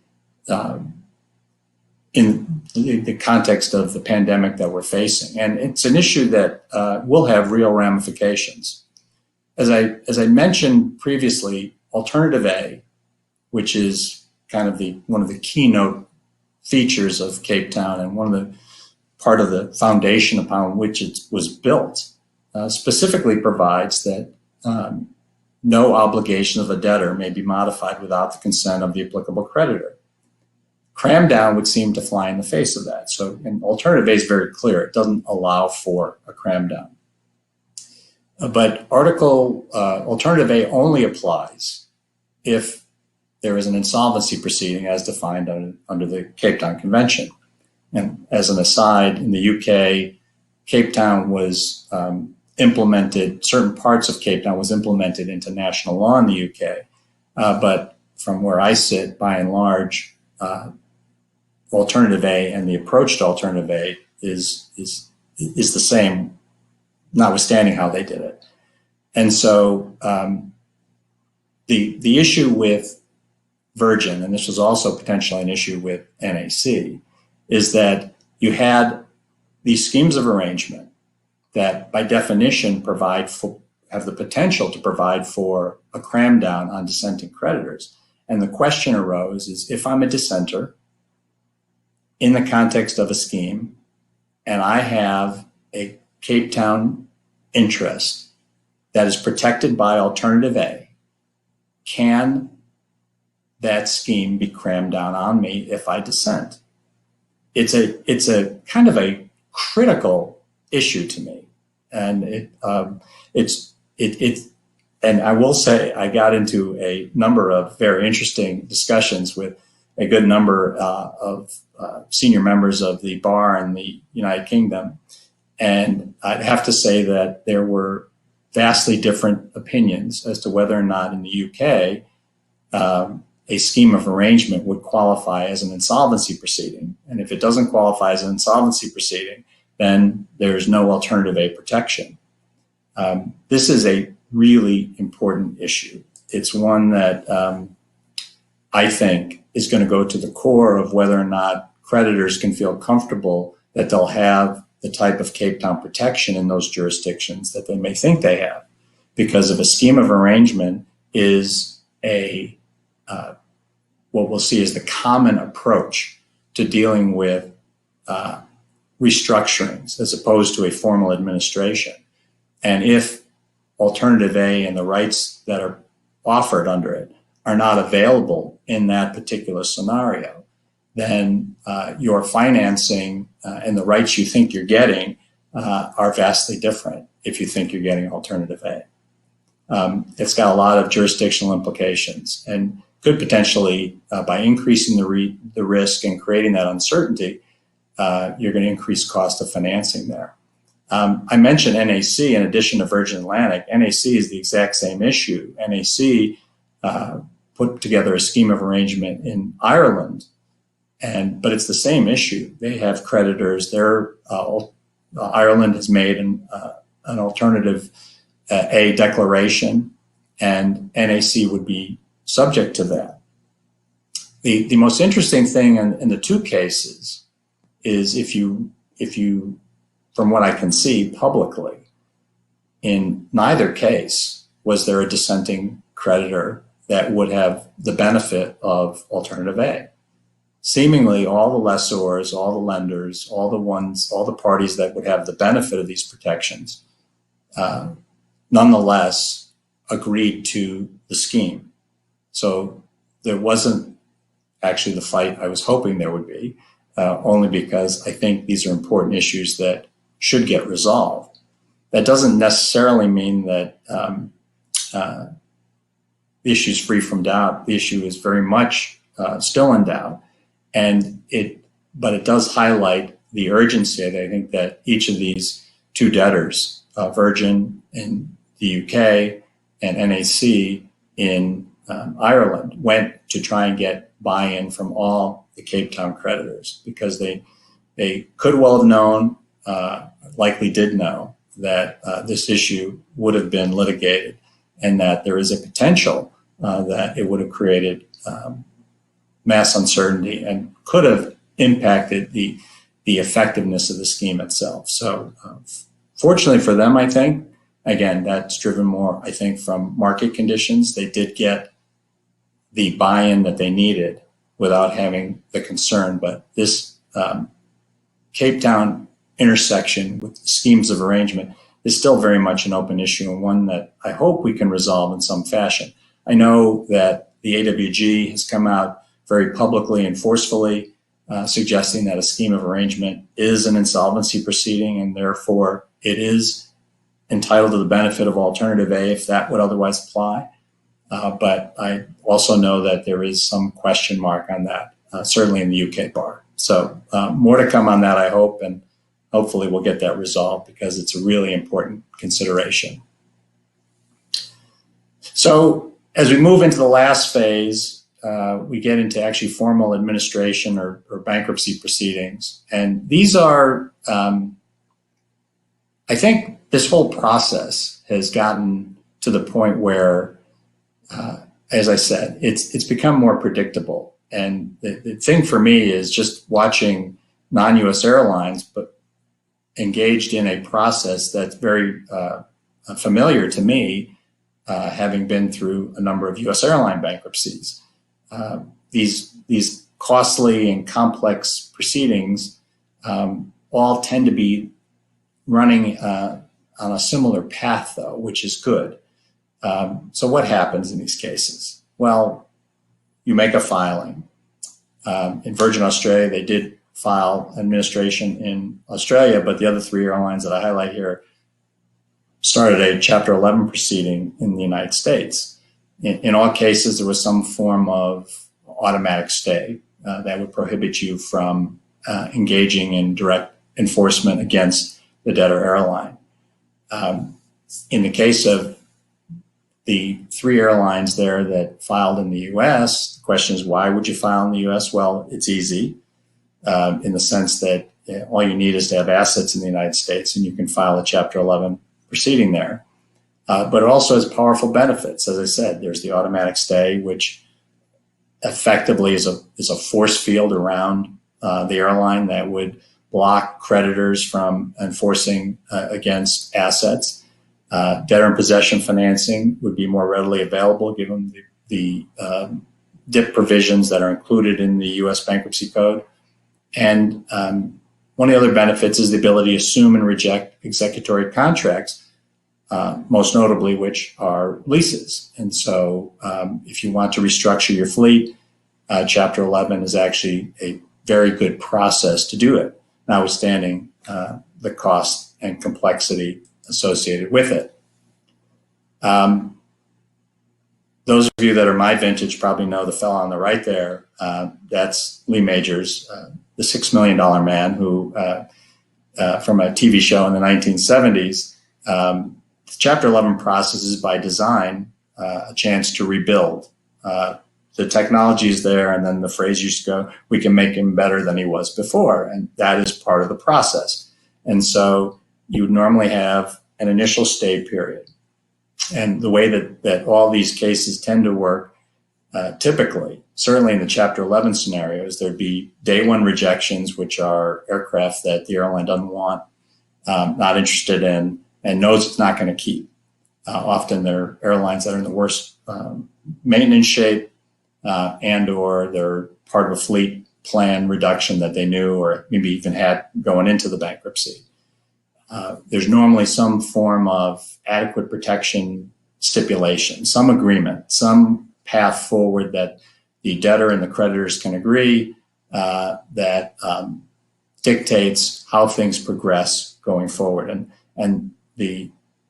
in the context of the pandemic that we're facing. And it's an issue that will have real ramifications. As I mentioned previously, Alternative A, which is kind of one of the keynote features of Cape Town and one of the part of the foundation upon which it was built, specifically provides that no obligation of a debtor may be modified without the consent of the applicable creditor. Cram down would seem to fly in the face of that. So, and Alternative A is very clear. It doesn't allow for a cram down. But Alternative A only applies if there is an insolvency proceeding as defined under the Cape Town Convention. And as an aside, in the UK, Cape Town was implemented, certain parts of Cape Town was implemented into national law in the UK. But from where I sit, by and large, Alternative A and the approach to Alternative A is the same, notwithstanding how they did it. And so the issue with Virgin, and this was also potentially an issue with NAC, is that you had these schemes of arrangement that by definition have the potential to provide for a cram down on dissenting creditors. And the question arose is, if I'm a dissenter in the context of a scheme and I have a Cape Town interest that is protected by Alternative A, can that scheme be crammed down on me if I dissent? It's a kind of a critical issue to me, and and I will say I got into a number of very interesting discussions with a good number of senior members of the bar in the United Kingdom, and I'd have to say that there were vastly different opinions as to whether or not in the UK a scheme of arrangement would qualify as an insolvency proceeding. And if it doesn't qualify as an insolvency proceeding, then there's no Alternative A protection. This is a really important issue. It's one that I think is going to go to the core of whether or not creditors can feel comfortable that they'll have the type of Cape Town protection in those jurisdictions that they may think they have. Because if a scheme of arrangement is what we'll see is the common approach to dealing with restructurings as opposed to a formal administration. And if Alternative A and the rights that are offered under it are not available in that particular scenario, then your financing and the rights you think you're getting are vastly different if you think you're getting Alternative A. It's got a lot of jurisdictional implications and could potentially, by increasing the risk and creating that uncertainty, you're going to increase cost of financing there. I mentioned NAC in addition to Virgin Atlantic. NAC is the exact same issue. NAC put together a scheme of arrangement in Ireland, but it's the same issue. They have creditors. Ireland has made an Alternative A declaration, and NAC would be subject to that. The most interesting thing in the two cases is if you, from what I can see publicly, in neither case was there a dissenting creditor that would have the benefit of Alternative A. Seemingly all the lessors, all the lenders, all the parties that would have the benefit of these protections, nonetheless agreed to the scheme. So there wasn't actually the fight I was hoping there would be, only because I think these are important issues that should get resolved. That doesn't necessarily mean that the issue is free from doubt. The issue is very much still in doubt, but it does highlight the urgency. I think that each of these two debtors, Virgin in the UK and NAC in Ireland, went to try and get buy-in from all the Cape Town creditors because they could well have known, likely did know, that this issue would have been litigated and that there is a potential that it would have created mass uncertainty and could have impacted the effectiveness of the scheme itself. So fortunately for them, I think, again, that's driven more, I think, from market conditions. They did get the buy-in that they needed without having the concern. But this Cape Town intersection with schemes of arrangement is still very much an open issue, and one that I hope we can resolve in some fashion. I know that the AWG has come out very publicly and forcefully suggesting that a scheme of arrangement is an insolvency proceeding, and therefore it is entitled to the benefit of alternative A if that would otherwise apply. But I also know that there is some question mark on that, certainly in the UK bar. So more to come on that, I hope, and hopefully we'll get that resolved because it's a really important consideration. So as we move into the last phase, we get into actually formal administration or bankruptcy proceedings. And these are, I think this whole process has gotten to the point where, as I said, it's become more predictable. And the thing for me is just watching non-US airlines, but engaged in a process that's very familiar to me, having been through a number of US airline bankruptcies. These costly and complex proceedings all tend to be running on a similar path, though, which is good. So what happens in these cases? Well, you make a filing. In Virgin Australia, they did file administration in Australia, but the other three airlines that I highlight here started a Chapter 11 proceeding in the United States. In all cases, there was some form of automatic stay that would prohibit you from engaging in direct enforcement against the debtor airline. In the case of the three airlines there that filed in the U.S., the question is, why would you file in the U.S.? Well, it's easy in the sense that all you need is to have assets in the United States and you can file a Chapter 11 proceeding there. But it also has powerful benefits. As I said, there's the automatic stay, which effectively is a force field around the airline that would block creditors from enforcing against assets. Debtor in possession financing would be more readily available given the DIP provisions that are included in the U.S. Bankruptcy Code. And one of the other benefits is the ability to assume and reject executory contracts, most notably which are leases. And so if you want to restructure your fleet, Chapter 11 is actually a very good process to do it, notwithstanding the cost and complexity associated with it. Those of you that are my vintage probably know the fellow on the right there. That's Lee Majors, the $6 million man who, from a TV show in the 1970s, the Chapter 11 process is by design a chance to rebuild. The technology is there, and then the phrase used to go, we can make him better than he was before, and that is part of the process. And so you would normally have an initial stay period. And the way that all these cases tend to work, typically, certainly in the Chapter 11 scenarios, there'd be day one rejections, which are aircraft that the airline doesn't want, not interested in, and knows it's not going to keep. Often they're airlines that are in the worst maintenance shape, and or they're part of a fleet plan reduction that they knew or maybe even had going into the bankruptcy. There's normally some form of adequate protection stipulation, some agreement, some path forward that the debtor and the creditors can agree that dictates how things progress going forward. And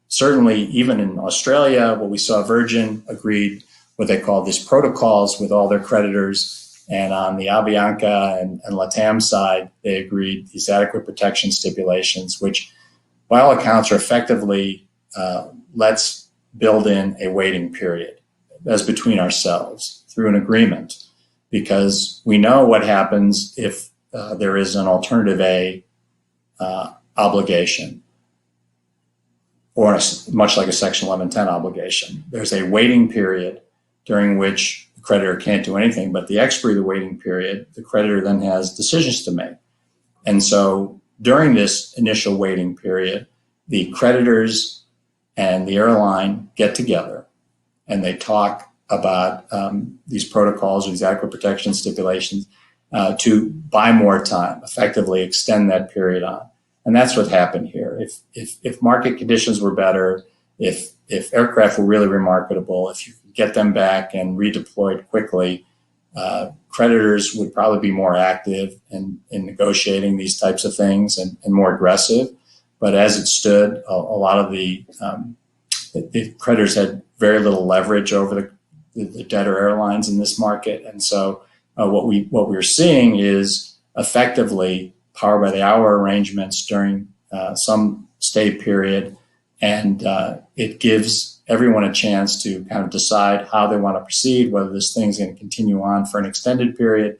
certainly even in Australia, what we saw, Virgin agreed what they call these protocols with all their creditors. And on the Avianca and LATAM side, they agreed these adequate protection stipulations, which by all accounts are effectively, let's build in a waiting period as between ourselves through an agreement, because we know what happens if there is an alternative A obligation, or much like a Section 1110 obligation. There's a waiting period during which the creditor can't do anything, but the expiry of the waiting period, the creditor then has decisions to make. And so during this initial waiting period, the creditors and the airline get together and they talk about these protocols, these adequate protection stipulations, to buy more time, effectively extend that period on. And that's what happened here. If market conditions were better, if aircraft were really remarketable, if you could get them back and redeployed quickly, creditors would probably be more active in negotiating these types of things and more aggressive. But as it stood, a lot of the creditors had very little leverage over the debtor airlines in this market. And so what we're seeing is effectively power by the hour arrangements during some stay period. And it gives everyone a chance to kind of decide how they want to proceed, whether this thing's going to continue on for an extended period.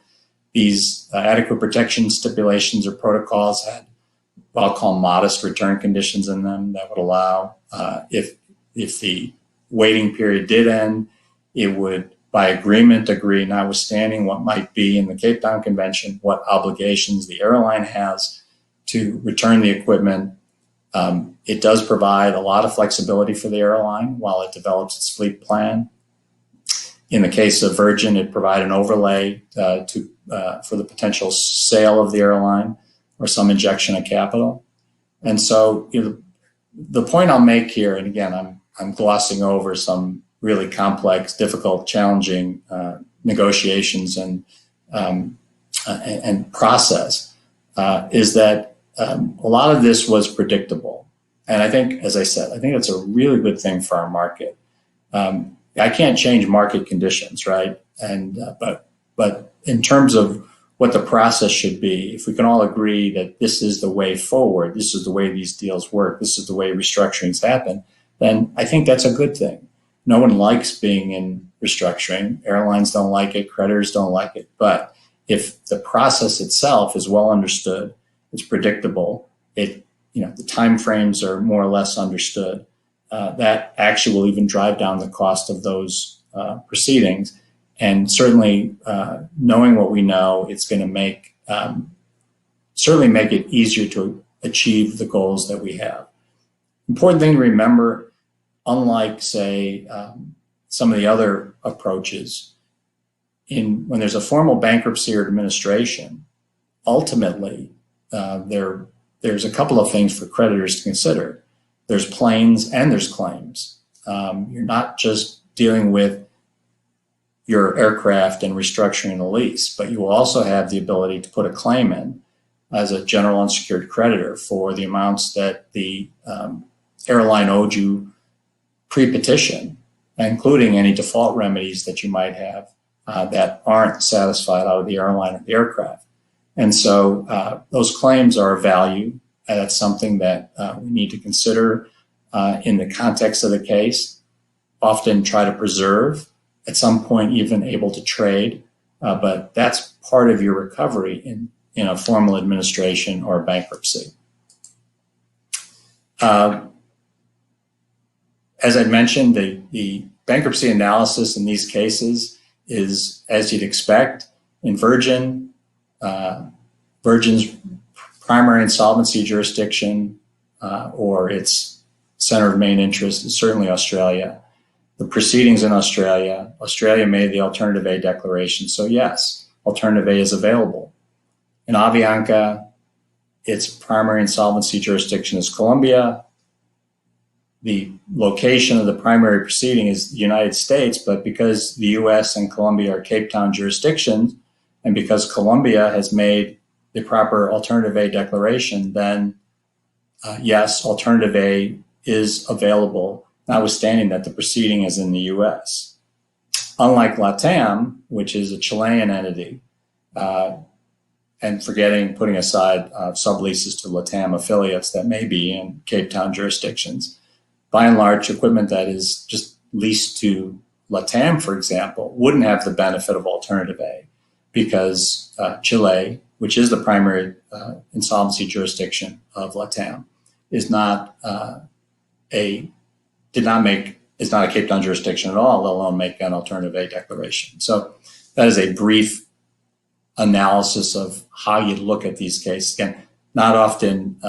These adequate protection stipulations or protocols had what I'll call modest return conditions in them that would allow, if the waiting period did end, it would, by agreement, agree, notwithstanding what might be in the Cape Town Convention, what obligations the airline has to return the equipment. It does provide a lot of flexibility for the airline while it develops its fleet plan. In the case of Virgin, it provided an overlay for the potential sale of the airline or some injection of capital. And so the point I'll make here, and again, I'm glossing over some really complex, difficult, challenging negotiations and process, is that a lot of this was predictable. And I think, as I said, I think it's a really good thing for our market. I can't change market conditions, right? And but in terms of what the process should be, if we can all agree that this is the way forward, this is the way these deals work, this is the way restructurings happen, then I think that's a good thing. No one likes being in restructuring. Airlines don't like it, creditors don't like it. But if the process itself is well understood, it's predictable, the time frames are more or less understood, that actually will even drive down the cost of those proceedings. And certainly, knowing what we know, it's going to certainly make it easier to achieve the goals that we have. Important thing to remember, unlike, say, some of the other approaches, when there's a formal bankruptcy or administration, ultimately, there's a couple of things for creditors to consider. There's planes and there's claims. You're not just dealing with your aircraft and restructuring the lease, but you will also have the ability to put a claim in as a general unsecured creditor for the amounts that the airline owed you pre-petition, including any default remedies that you might have that aren't satisfied out of the airline or the aircraft. And so those claims are of value. And that's something that we need to consider in the context of the case, often try to preserve, at some point even able to trade, but that's part of your recovery in a formal administration or bankruptcy. As I mentioned, the bankruptcy analysis in these cases is, as you'd expect, in Virgin's primary insolvency jurisdiction or its center of main interest is certainly Australia. The proceedings in Australia made the Alternative A declaration. So yes, Alternative A is available. In Avianca, its primary insolvency jurisdiction is Colombia. The location of the primary proceeding is the United States, but because the US and Colombia are Cape Town jurisdictions, and because Colombia has made the proper Alternative A declaration, then yes, Alternative A is available, notwithstanding that the proceeding is in the US. Unlike LATAM, which is a Chilean entity, and putting aside subleases to LATAM affiliates that may be in Cape Town jurisdictions, by and large, equipment that is just leased to LATAM, for example, wouldn't have the benefit of Alternative A because Chile, which is the primary insolvency jurisdiction of LATAM, did not make is not a Cape Town jurisdiction at all, let alone make an alternative A declaration. So that is a brief analysis of how you look at these cases. Again, not often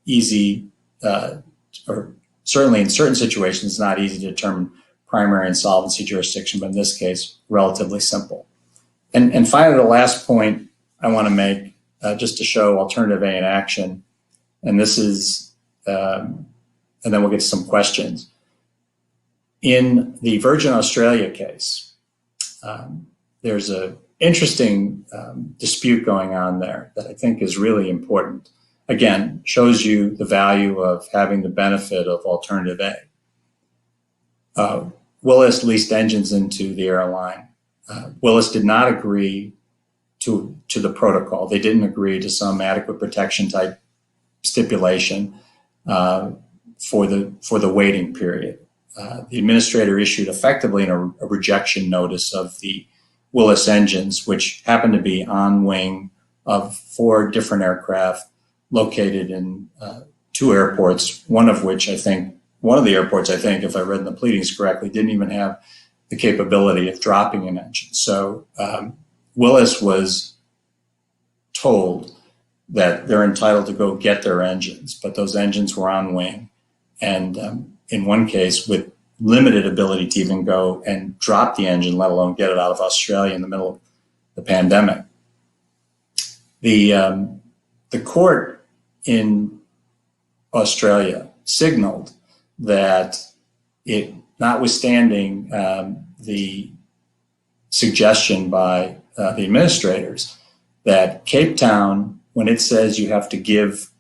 easy, or certainly in certain situations, not easy to determine primary insolvency jurisdiction, but in this case, relatively simple. And finally, the last point I want to make, just to show alternative A in action, and this is, and then we'll get to some questions. In the Virgin Australia case, there's an interesting dispute going on there that I think is really important. Again, shows you the value of having the benefit of alternative A. Willis leased engines into the airline. Willis did not agree to the protocol. They didn't agree to some adequate protection type stipulation for the waiting period. The administrator issued effectively a rejection notice of the Willis engines, which happened to be on wing of 4 different aircraft located in 2 airports, one of the airports, I think, if I read the pleadings correctly, didn't even have the capability of dropping an engine. So Willis was told that they're entitled to go get their engines, but those engines were on wing. And in one case, with limited ability to even go and drop the engine, let alone get it out of Australia in the middle of the pandemic. The court in Australia signaled that it, notwithstanding the suggestion by the administrators that Cape Town, when it says you have to give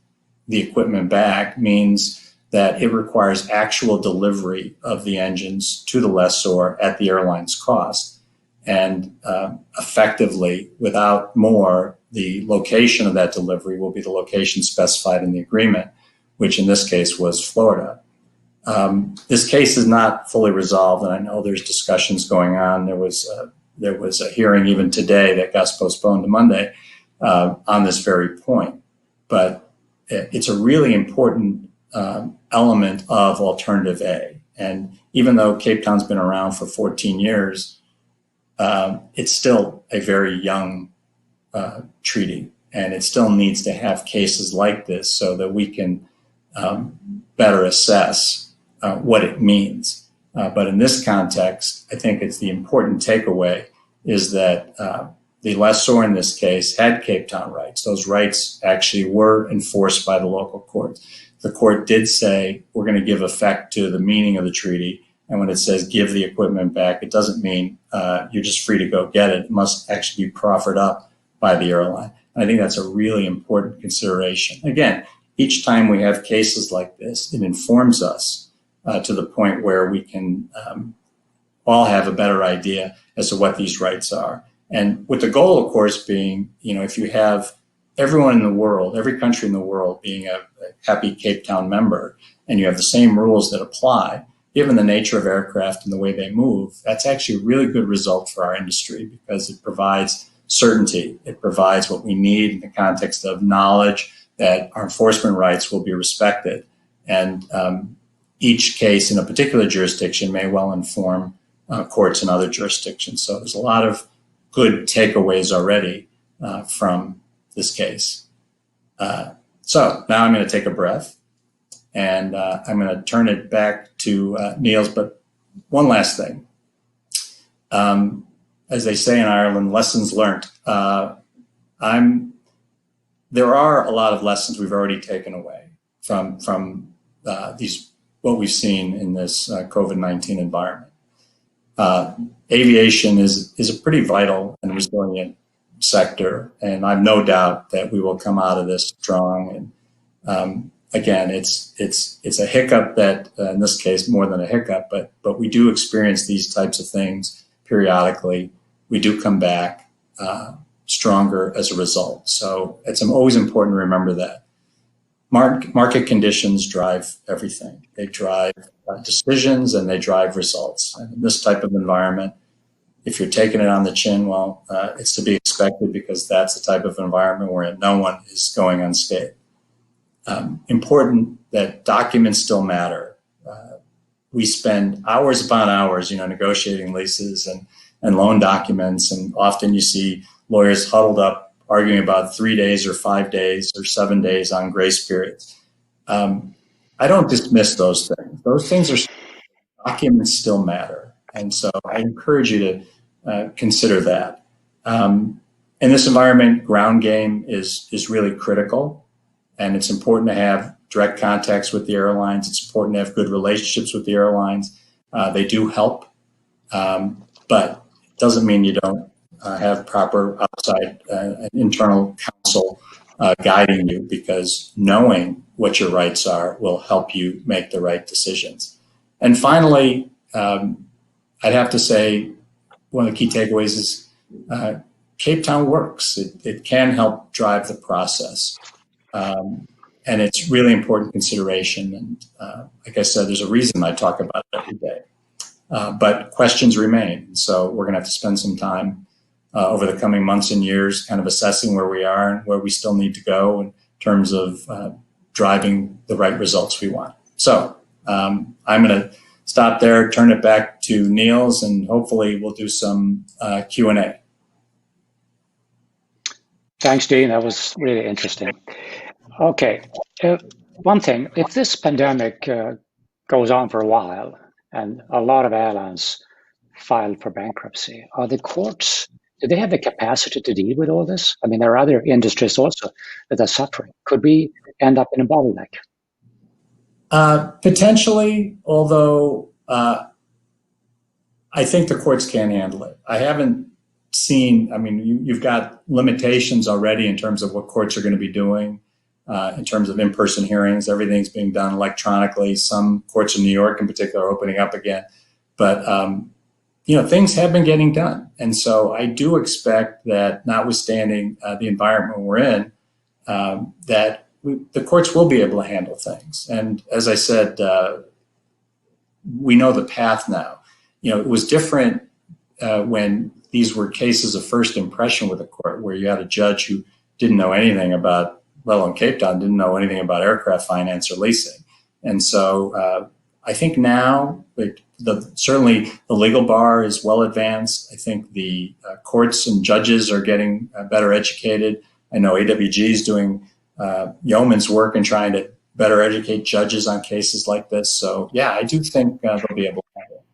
the equipment back, means that it requires actual delivery of the engines to the lessor at the airline's cost. And effectively, without more, the location of that delivery will be the location specified in the agreement, which in this case was Florida. This case is not fully resolved, and I know there's discussions going on. There was a hearing even today that got postponed to Monday on this very point. But it's a really important element of alternative A. And even though Cape Town's been around for 14 years, it's still a very young treaty, and it still needs to have cases like this so that we can better assess what it means. But in this context, I think it's the important takeaway is that the lessor in this case had Cape Town rights. Those rights actually were enforced by the local court. The court did say we're going to give effect to the meaning of the treaty. And when it says give the equipment back, it doesn't mean you're just free to go get it. It must actually be proffered up by the airline. And I think that's a really important consideration. Again, each time we have cases like this, it informs us to the point where we can all have a better idea as to what these rights are. And with the goal, of course, being, if you have everyone in the world, every country in the world being a happy Cape Town member, and you have the same rules that apply, given the nature of aircraft and the way they move, that's actually a really good result for our industry because it provides certainty. It provides what we need in the context of knowledge that our enforcement rights will be respected. And each case in a particular jurisdiction may well inform courts in other jurisdictions. So there's a lot of good takeaways already from this case. So now I'm going to take a breath, and I'm going to turn it back to Niels. But one last thing. As they say in Ireland, lessons learned. There are a lot of lessons we've already taken away from what we've seen in this COVID-19 environment. Aviation is a pretty vital and resilient sector, and I've no doubt that we will come out of this strong. And again, it's a hiccup that, in this case, more than a hiccup, but we do experience these types of things periodically. We do come back stronger as a result. So it's always important to remember that. Market conditions drive everything. They drive decisions and they drive results. And in this type of environment, if you're taking it on the chin, well, it's to be expected because that's the type of environment where no one is going unscathed. Important that documents still matter. we spend hours upon hours, negotiating leases and loan documents. And often you see lawyers huddled up arguing about 3 days or 5 days or 7 days on grace periods. I don't dismiss those things. Those things are, documents still matter. And so I encourage you to consider that. In this environment, ground game is really critical, and it's important to have direct contacts with the airlines. It's important to have good relationships with the airlines. They do help, but it doesn't mean you don't have proper outside and internal counsel guiding you, because knowing what your rights are will help you make the right decisions. And finally, I'd have to say one of the key takeaways is Cape Town works. It can help drive the process. And it's really important consideration. And like I said, there's a reason I talk about it every day. But questions remain. So we're going to have to spend some time over the coming months and years kind of assessing where we are and where we still need to go in terms of driving the right results we want. So I'm going to stop there, turn it back to Niels, and hopefully we'll do some Q&A. Thanks, Dean. That was really interesting. Okay, one thing, if this pandemic goes on for a while and a lot of airlines file for bankruptcy, are the courts, do they have the capacity to deal with all this? I mean, there are other industries also that are suffering. Could we end up in a bottleneck? Potentially, although I think the courts can handle it. I haven't seen, I mean, you've got limitations already in terms of what courts are going to be doing. In terms of in-person hearings, everything's being done electronically. Some courts in New York in particular are opening up again. But, things have been getting done. And so I do expect that, notwithstanding the environment we're in, that the courts will be able to handle things. And as I said, we know the path now. It was different when these were cases of first impression with the court, where you had a judge who didn't know anything about, well, in Cape Town, didn't know anything about aircraft finance or leasing. And so I think now, certainly the legal bar is well advanced. I think the courts and judges are getting better educated. I know AWG is doing yeoman's work in trying to better educate judges on cases like this. So, yeah, I do think they'll be able to handle it.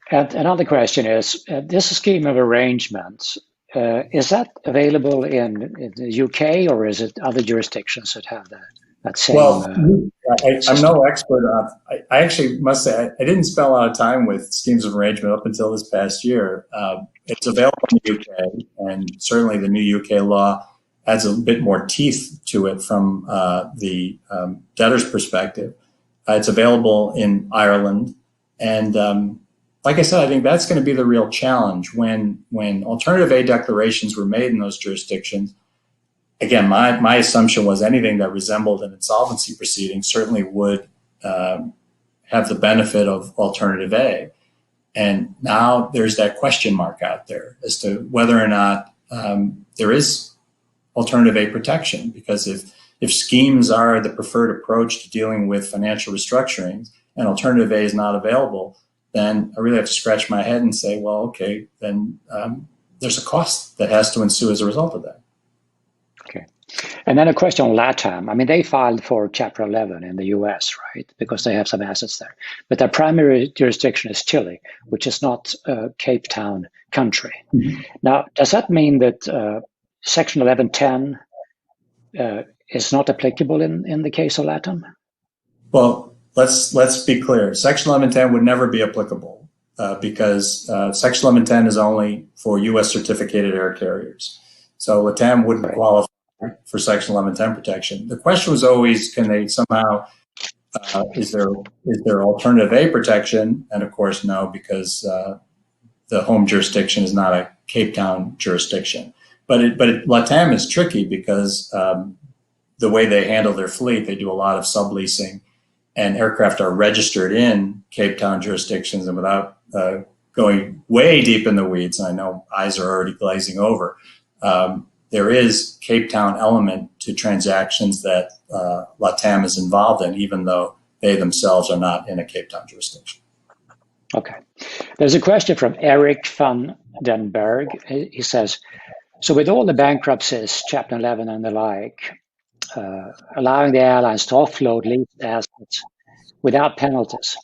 And another question is, this scheme of arrangements, is that available in the UK, or is it other jurisdictions that have that same? Well, I'm no expert on. I actually must say I didn't spend a lot of time with schemes of arrangement up until this past year. It's available in the UK, and certainly the new UK law adds a bit more teeth to it from the debtor's perspective. It's available in Ireland, and like I said, I think that's going to be the real challenge when alternative A declarations were made in those jurisdictions. Again, my assumption was anything that resembled an insolvency proceeding certainly would have the benefit of alternative A. And now there's that question mark out there as to whether or not there is alternative A protection, because if schemes are the preferred approach to dealing with financial restructurings and alternative A is not available, then I really have to scratch my head and say, well, okay, then there's a cost that has to ensue as a result of that. Okay. And then a question on LATAM. I mean, they filed for Chapter 11 in the US, right? Because they have some assets there. But their primary jurisdiction is Chile, which is not a Cape Town country. Mm-hmm. Now, does that mean that Section 1110 is not applicable in the case of LATAM? Well, let's be clear. Section 1110 would never be applicable because Section 1110 is only for U.S. certificated air carriers. So LATAM wouldn't qualify for Section 1110 protection. The question was always, can they somehow, is there alternative A protection? And of course, no, because the home jurisdiction is not a Cape Town jurisdiction. But LATAM is tricky because the way they handle their fleet, they do a lot of subleasing, and aircraft are registered in Cape Town jurisdictions. And without going way deep in the weeds, I know eyes are already glazing over, there is Cape Town element to transactions that LATAM is involved in, even though they themselves are not in a Cape Town jurisdiction. Okay. There's a question from Eric van den Berg. He says, so with all the bankruptcies, Chapter 11 and the like, allowing the airlines to offload leased assets without penalties.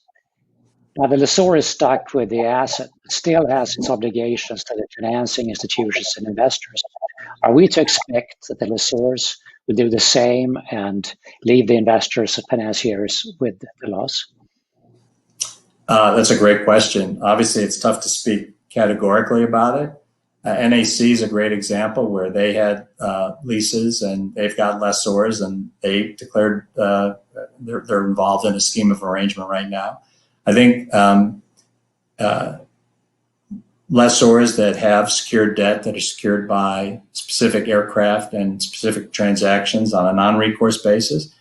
Now, the lessor is stuck with the asset, but still has its obligations to the financing institutions and investors. Are we to expect that the lessors will do the same and leave the investors and financiers with the loss? That's a great question. Obviously, it's tough to speak categorically about it. NAC is a great example where they had leases and they've got lessors and they declared they're involved in a scheme of arrangement right now. I think lessors that have secured debt that are secured by specific aircraft and specific transactions on a non-recourse basis,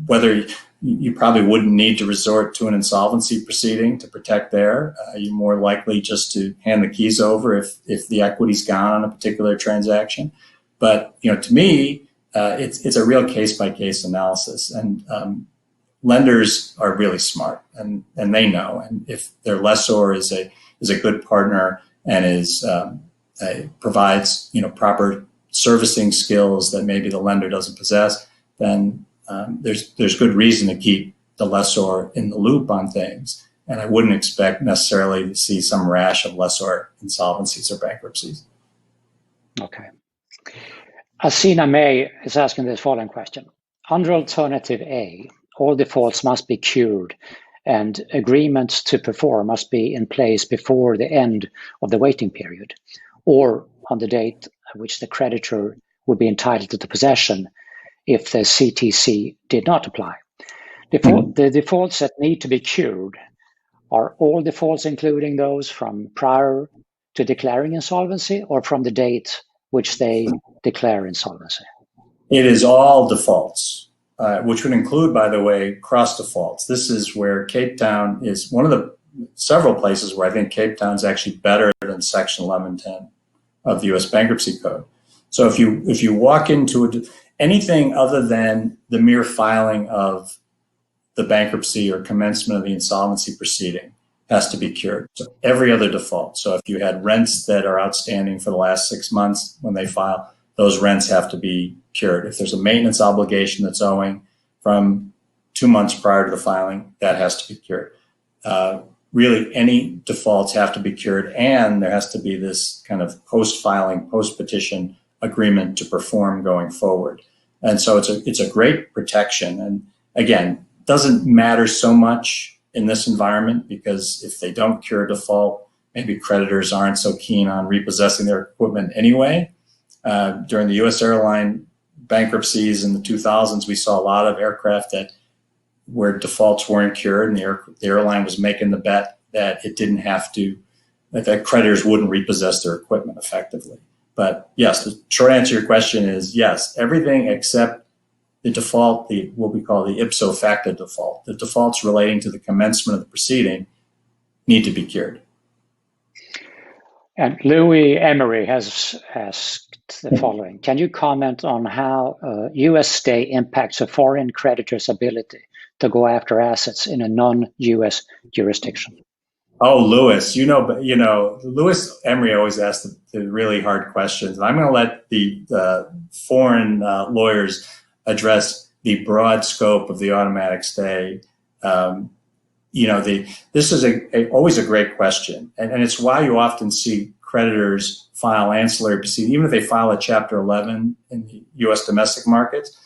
whether you probably wouldn't need to resort to an insolvency proceeding to protect there. You're more likely just to hand the keys over if the equity's gone on a particular transaction. But to me, it's a real case-by-case analysis, and lenders are really smart, and they know. And if their lessor is a good partner and provides proper servicing skills that maybe the lender doesn't possess, then there's good reason to keep the lessor in the loop on things. And I wouldn't expect necessarily to see some rash of lessor insolvencies or bankruptcies. Okay. Asina May is asking this following question. Under Alternative A, all defaults must be cured and agreements to perform must be in place before the end of the waiting period or on the date at which the creditor would be entitled to the possession if the CTC did not apply. The defaults that need to be cured are all defaults, including those from prior to declaring insolvency or from the date which they declare insolvency? It is all defaults, which would include, by the way, cross defaults. This is where Cape Town is one of the several places where I think Cape Town is actually better than Section 1110 of the U.S. Bankruptcy Code. So if you walk into anything other than the mere filing of the bankruptcy or commencement of the insolvency proceeding has to be cured. So every other default. So if you had rents that are outstanding for the last 6 months when they file, those rents have to be cured. If there's a maintenance obligation that's owing from 2 months prior to the filing, that has to be cured. Really, any defaults have to be cured, and there has to be this kind of post-filing, post-petition agreement to perform going forward. And so it's a great protection. And again, doesn't matter so much in this environment because if they don't cure default, maybe creditors aren't so keen on repossessing their equipment anyway. During the U.S. airline bankruptcies in the 2000s, we saw a lot of aircraft where defaults weren't cured, and the airline was making the bet that it didn't have to, that creditors wouldn't repossess their equipment effectively. But yes, the short answer to your question is yes, everything except the default, what we call the ipso facto default, the defaults relating to the commencement of the proceeding need to be cured. And Louis Emery has asked the following. Can you comment on how U.S. stay impacts a foreign creditor's ability to go after assets in a non-U.S. jurisdiction? Oh, Louis, Louis Emery always asks the really hard questions. And I'm going to let the foreign lawyers address the broad scope of the automatic stay. This is always a great question. And it's why you often see creditors file ancillary proceedings. Even if they file a Chapter 11 in the U.S. domestic markets,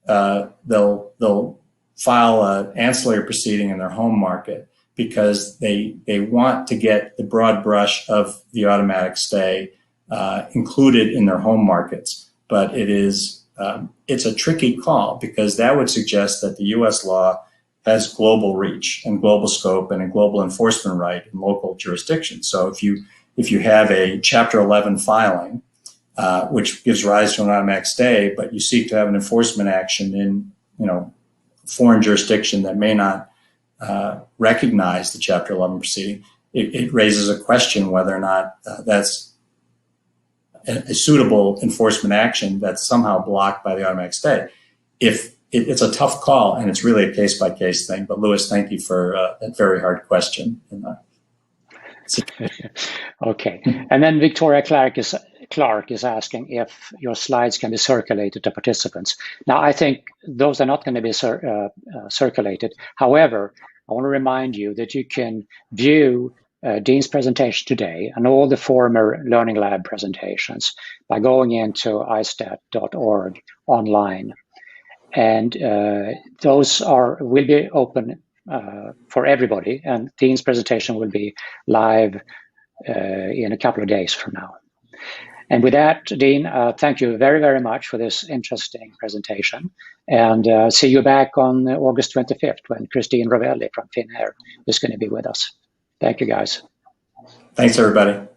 they'll file an ancillary proceeding in their home market because they want to get the broad brush of the automatic stay included in their home markets. But it's a tricky call because that would suggest that the U.S. law has global reach and global scope and a global enforcement right in local jurisdictions. So if you have a Chapter 11 filing, which gives rise to an automatic stay, but you seek to have an enforcement action in foreign jurisdiction that may not recognize the Chapter 11 proceeding, it raises a question whether or not that's a suitable enforcement action that's somehow blocked by the automatic stay. If it's a tough call, and it's really a case-by-case thing. But Louis, thank you for that very hard question. Okay. And then Victoria Clark is asking if your slides can be circulated to participants. Now, I think those are not going to be circulated. However, I want to remind you that you can view Dean's presentation today and all the former Learning Lab presentations by going into istat.org online. And those will be open for everybody, and Dean's presentation will be live in a couple of days from now. And with that, Dean, thank you very, very much for this interesting presentation, and see you back on August 25th when Christine Rovelli from Finnair is going to be with us. Thank you, guys. Thanks, everybody.